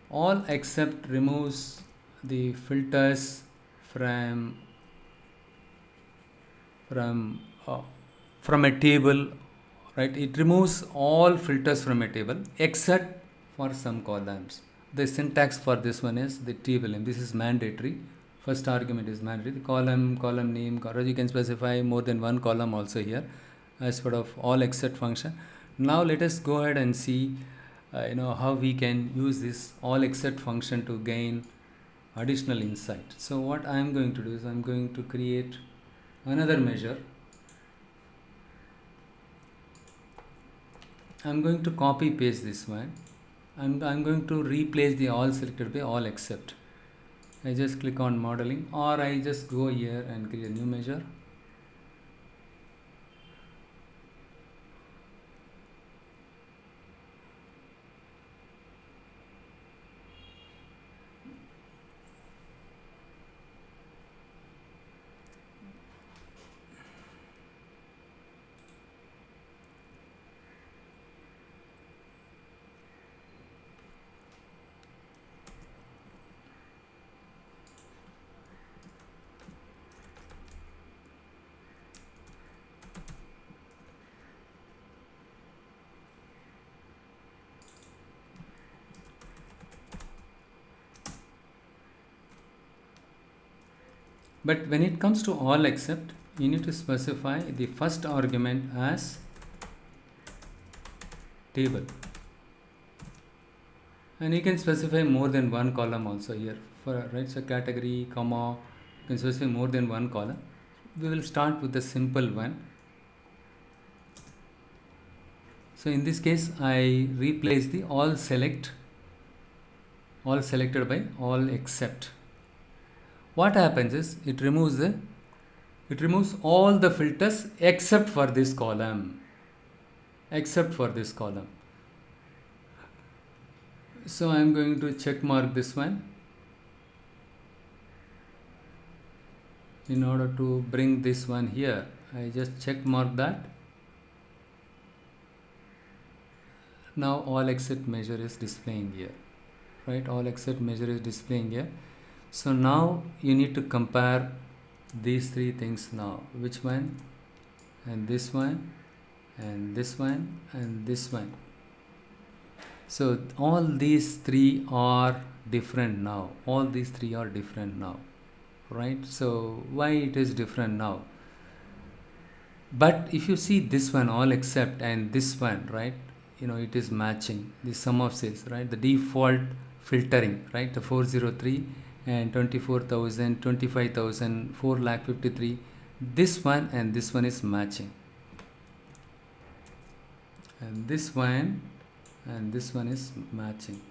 All except removes the filters from a table, right? It removes all filters from a table except for some columns. The syntax for this one is the table name. This is mandatory. First argument is mandatory. The column name, you can specify more than one column also here as part of all except function. Now let us go ahead and see how we can use this all except function to gain additional insight. So what I am going to do is I am going to create another measure. I am going to copy paste this one. I'm going to replace the all selected by all except. I just click on modeling, or I just go here and create a new measure. But when it comes to all except, you need to specify the first argument as table, and you can specify more than one column also here, right? So category, comma, you can specify more than one column. We will start with the simple one. So in this case I replace the all selected by all except. What happens is it removes all the filters except for this column. So I am going to check mark this one in order to bring this one here. I just check mark that. Now all except measure is displaying here, right? All except measure is displaying here. So now you need to compare these three things now. Which one? And this one, and this one, and this one. So all these three are different now. Right? So why it is different now? But if you see this one, all except, and this one, right? It is matching the sum of sales, right? The default filtering, right? The 403 and 24,000, 25,000, 4,53,000. This one and this one is matching, and this one and this one is matching.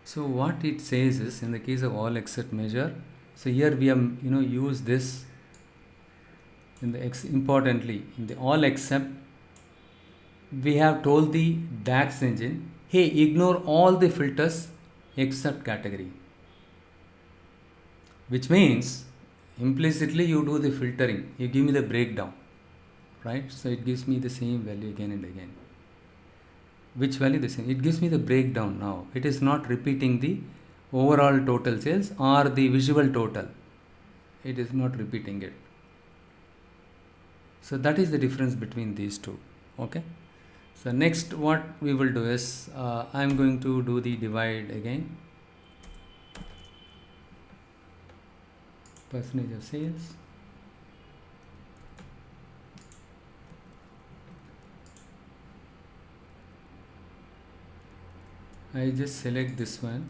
So what it says is, in the case of all except measure, so here we have use this in the importantly in the all except, we have told the DAX engine, hey, ignore all the filters except category, which means implicitly you do the filtering, you give me the breakdown, right? So it gives me the same value again and again. Which value? The same. It gives me the breakdown now. It is not repeating the overall total sales or the visual total. It is not repeating it. So that is the difference between these two. Okay. So next what we will do is I am going to do the divide again. Percentage of sales. I just select this one.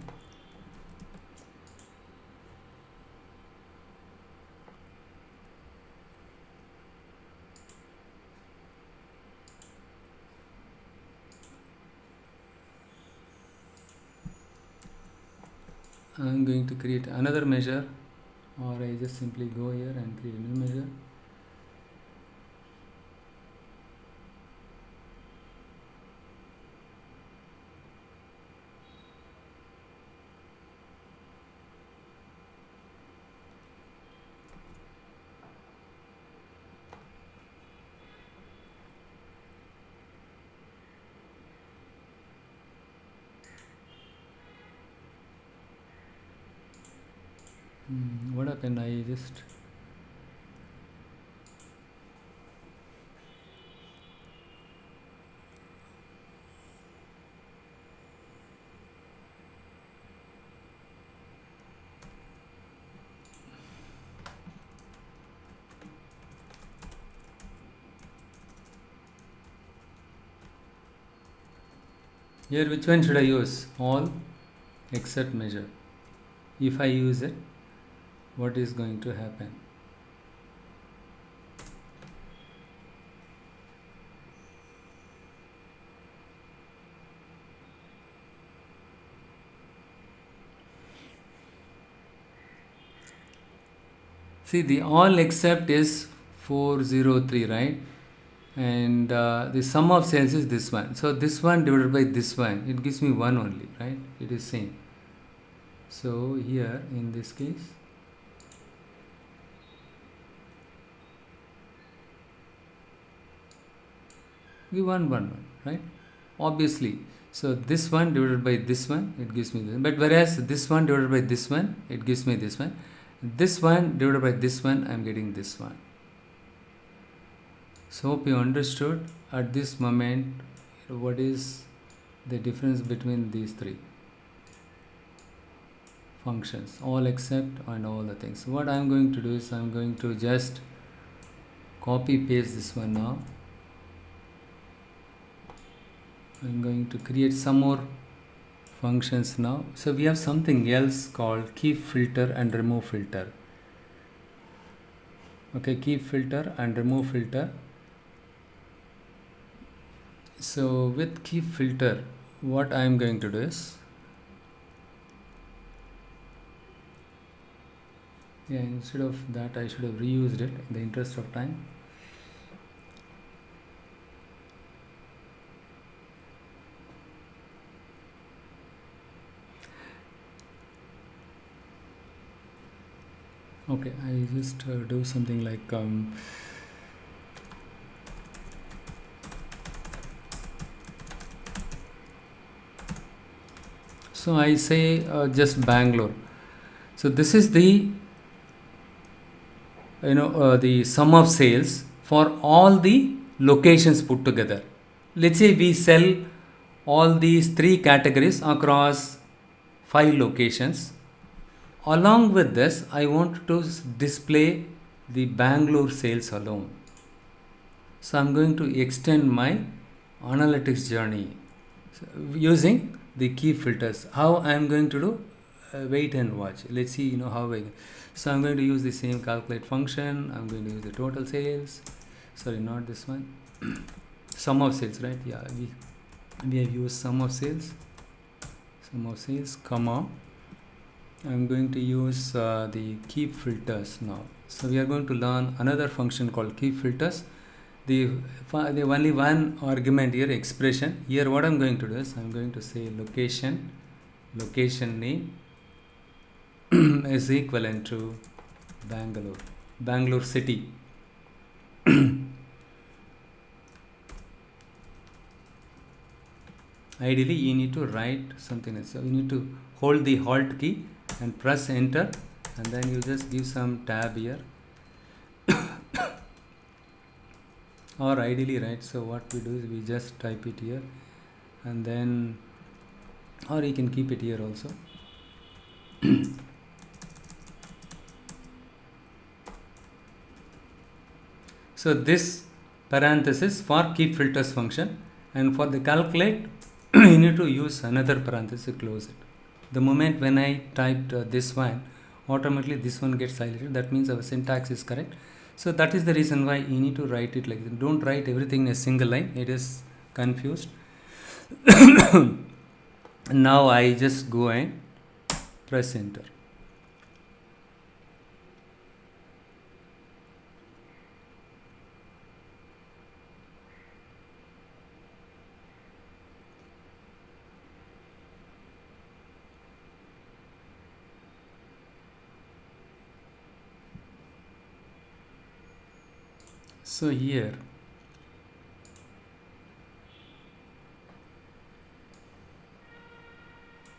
I'm going to create another measure, or I just simply go here and create a new measure. What happened? I just here, which one should I use? All except measure. If I use it, what is going to happen? See, the all except is 403, right? And the sum of sales is this one. So this one divided by this one, it gives me 1 only, right? It is same. So here in this case, give 1, 1, 1, right? Obviously. So this one divided by this one, it gives me this. But whereas this one divided by this one, it gives me this one. This one divided by this one, I am getting this one. So hope you understood at this moment what is the difference between these three functions, all except and all the things. So what I am going to do is I am going to just copy paste this one now. I am going to create some more functions now. So we have something else called keep filter and remove filter. Okay, keep filter and remove filter. So with keep filter, what I am going to do is, instead of that I should have reused it in the interest of time. Okay, I just do something like so I say just Bangalore. So this is the the sum of sales for all the locations put together. Let's say we sell all these 3 categories across 5 locations. Along with this, I want to display the Bangalore sales alone. So I'm going to extend my analytics journey using the key filters. How I'm going to do? Wait and watch. Let's see, how so I'm going to use the same calculate function. I'm going to use the total sales. Sorry, not this one. Sum of sales, right? Yeah, we have used sum of sales. Sum of sales, comma. I'm going to use the keep filters now. So we are going to learn another function called keep filters. The only one argument here, expression. Here what I'm going to do is I'm going to say location name is equivalent to Bangalore city. Ideally you need to write something else. So you need to hold the Alt key and press enter, and then you just give some tab here or ideally, right, so what we do is we just type it here, and then, or you can keep it here also. So this parenthesis for keep filters function, and for the calculate you need to use another parenthesis to close it. The moment when I typed this one, automatically this one gets highlighted. That means our syntax is correct. So that is the reason why you need to write it like that. Don't write everything in a single line. It is confused. Now I just go and press enter. So here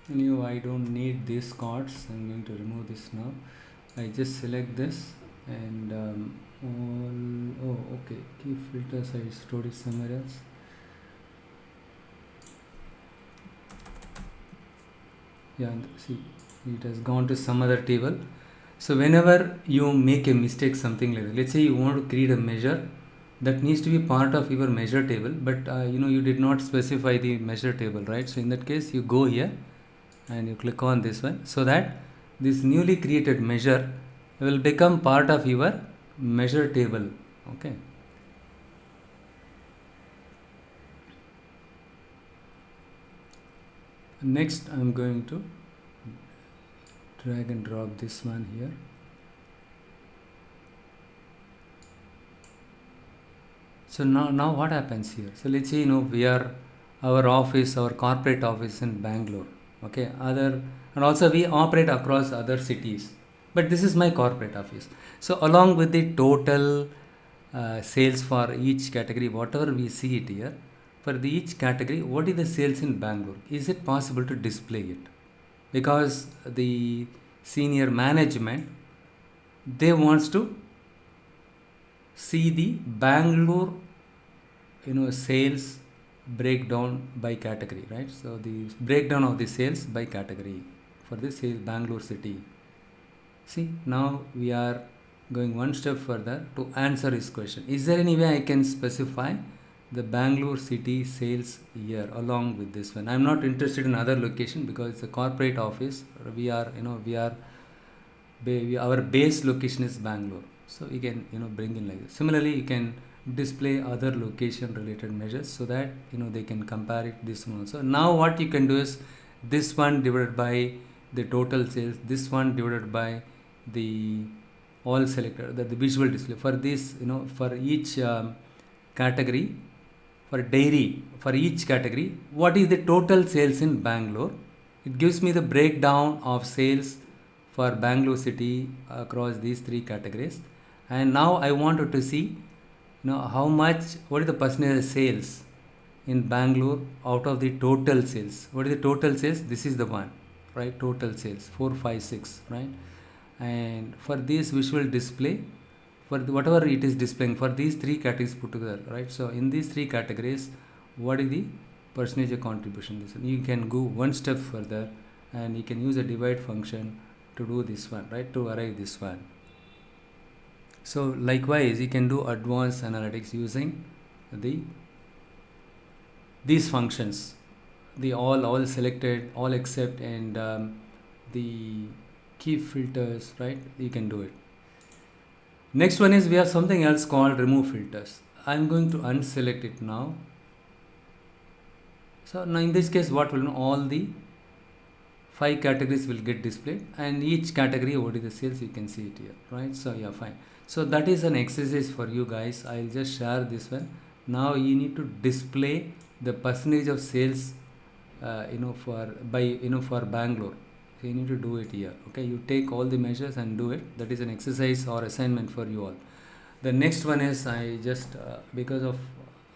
I don't need these cards. I'm going to remove this now. I just select this and okay, key filters I stored it somewhere else. Yeah, see, it has gone to some other table. So whenever you make a mistake, something like that, let's say you want to create a measure that needs to be part of your measure table, but you did not specify the measure table, right? So in that case, you go here and you click on this one, so that this newly created measure will become part of your measure table. Okay. Next, I'm going to drag and drop this one here. So now what happens here? So let's say we are our corporate office in Bangalore. Okay, and also we operate across other cities, but this is my corporate office. So along with the total sales for each category, whatever we see it here, for each category, what is the sales in Bangalore? Is it possible to display it? Because the senior management, they wants to see the Bangalore sales breakdown by category, right? So the breakdown of the sales by category for the sales Bangalore city. See, now we are going one step further to answer his question. Is there any way I can specify the Bangalore city sales year along with this one? I'm not interested in other location because it's a corporate office. Our base location is Bangalore. So you can bring in like this. Similarly, you can display other location related measures so that they can compare it this one also. Now what you can do is this one divided by the total sales, this one divided by the all selected, the visual display for this for each category, for dairy, for each category, what is the total sales in Bangalore. It gives me the breakdown of sales for Bangalore city across these three categories. And now I wanted to see how much, what is the percentage of sales in Bangalore out of the total sales. What is the total sales? This is the one, right? Total sales 456, right? And for this visual display, for whatever it is displaying for these three categories put together, right? So in these three categories, what is the percentage of contribution? You can go one step further and you can use a divide function to do this one, right? To arrive this one. So likewise, you can do advanced analytics using these functions, the all selected, all except, and the keep filters, right? You can do it. Next one is we have something else called remove filters. I'm going to unselect it now. So now in this case, what will all the 5 categories will get displayed, and each category what is the sales, you can see it here, right? So yeah, fine. So that is an exercise for you guys. I'll just share this one. Now you need to display the percentage of sales for Bangalore. So you need to do it here. Okay, you take all the measures and do it. That is an exercise or assignment for you all. The next one is I just because of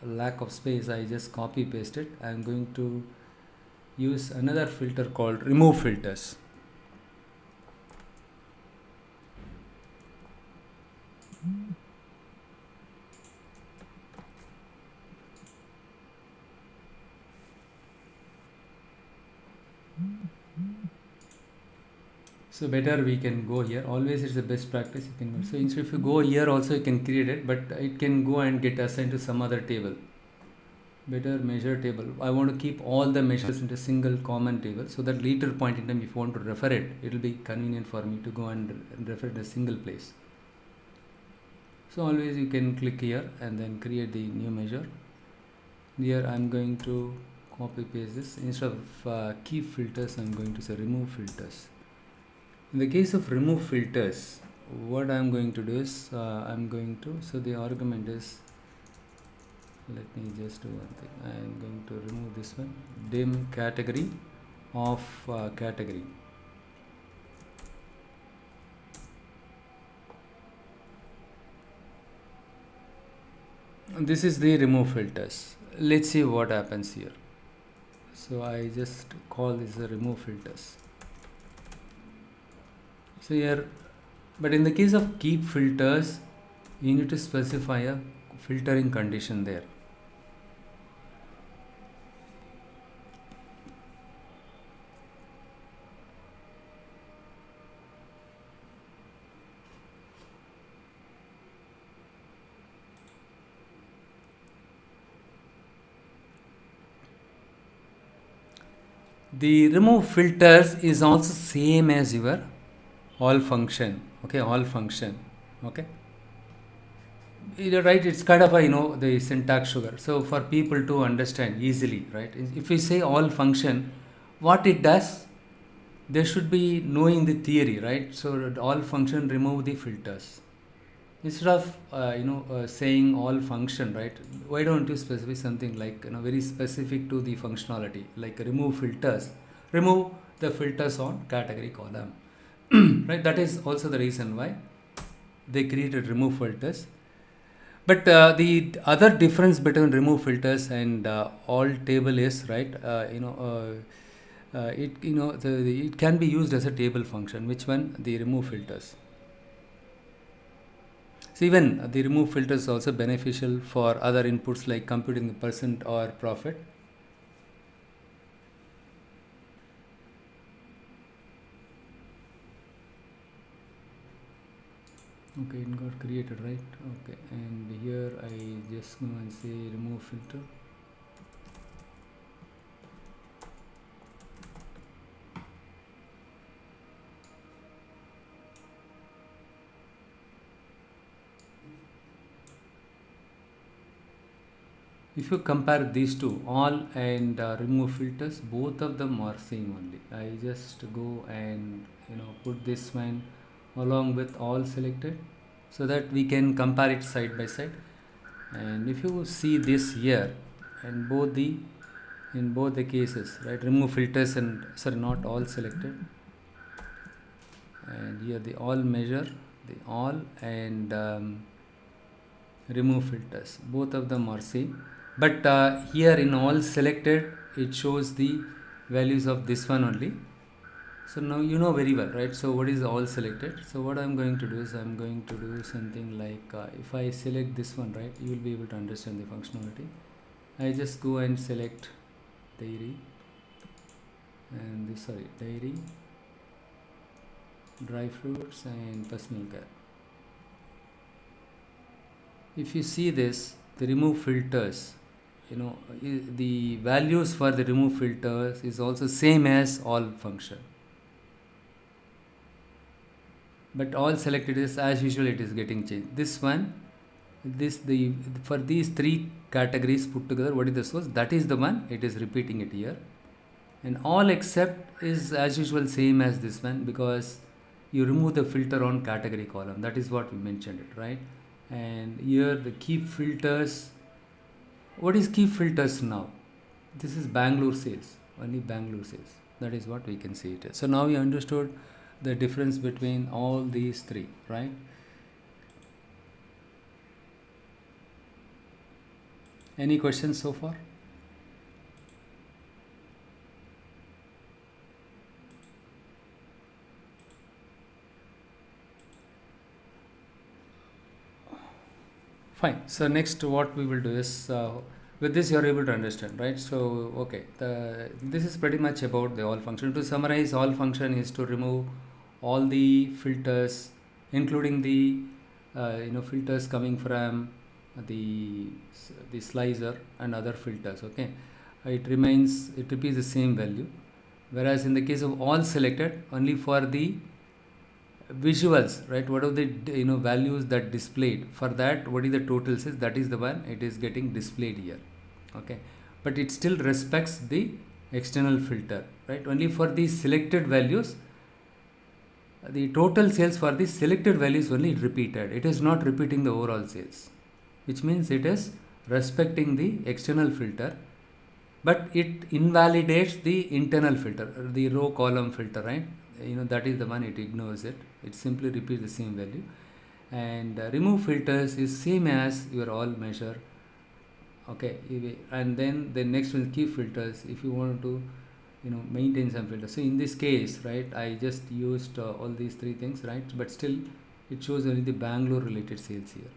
lack of space, I just copy paste it. I'm going to use another filter called remove filters. So better we can go here. Always it's the best practice. You can go. So if you go here also you can create it, but it can go and get assigned to some other table. better measure table. I want to keep all the measures into a single common table, so that later point in time if you want to refer it, it will be convenient for me to go and refer it in a single place. So always you can click here and then create the new measure. Here I am going to copy paste this. Instead of keep filters, I am going to say remove filters. In the case of remove filters, what I am going to do is so the argument is, let me just do one thing. I am going to remove this one, dim category of category. This is the remove filters. Let's see what happens here. So I just call this the remove filters. So here, but in the case of keep filters, you need to specify a filtering condition there. The remove filters is also same as your all function. Okay, all function. Okay, you're right, it's kind of a the syntax sugar, so for people to understand easily, right? If we say all function, what it does, they should be knowing the theory, right? So all function remove the filters. Instead of saying all function, right, why don't you specify something like very specific to the functionality, like remove filters, remove the filters on category column. Right, that is also the reason why they created remove filters. But the other difference between remove filters and all table is, right, it can be used as a table function. Which one? The remove filters. So even the remove filters is also beneficial for other inputs like computing the percent or profit. Okay, it got created, right? Okay, and here I just go and say remove filter. If you compare these two, all and remove filters, both of them are same only. I just go and put this one along with all selected, so that we can compare it side by side. And if you see this here, and in both the cases, right, remove filters and not all selected, and here the all measure, the all and remove filters, both of them are same. But here in all selected, it shows the values of this one only. So now you know very well, right? So what is all selected? So what I'm going to do is I'm going to do something like if I select this one, right, you will be able to understand the functionality. I just go and select dairy and this, dairy, dry fruits and personal care. If you see this, the remove filters, the values for the remove filters is also same as all function. But all selected is as usual, it is getting changed. This one, for these three categories put together, what is the source? That is the one, it is repeating it here. And all except is as usual same as this one, because you remove the filter on category column. That is what we mentioned it, right? And here the keep filters. What is keep filters now? This is Bangalore sales, only Bangalore sales. That is what we can see it as. So now you understood the difference between all these three, right? Any questions so far? Fine. So next what we will do is, with this you are able to understand, right? So okay, this is pretty much about the all function. To summarize, all function is to remove all the filters, including the filters coming from the the slicer and other filters. Okay, it repeats the same value, whereas in the case of all selected, only for the visuals, right, what are the values that displayed, for that what is the total says, that is the one it is getting displayed here. Okay, but it still respects the external filter, right? Only for the selected values, the total sales for the selected values only repeated. It is not repeating the overall sales, which means it is respecting the external filter, but it invalidates the internal filter, the row column filter, right? That is the one, it ignores it. It simply repeats the same value. And remove filters is same as your all measure. Okay, and then the next one, keep filters, if you want to maintain some filters. So in this case, right, I just used all these three things, right, but still it shows only the Bangalore related sales here.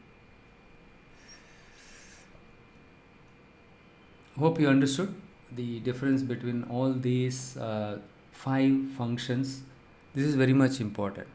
Hope you understood the difference between all these 5 functions. This is very much important.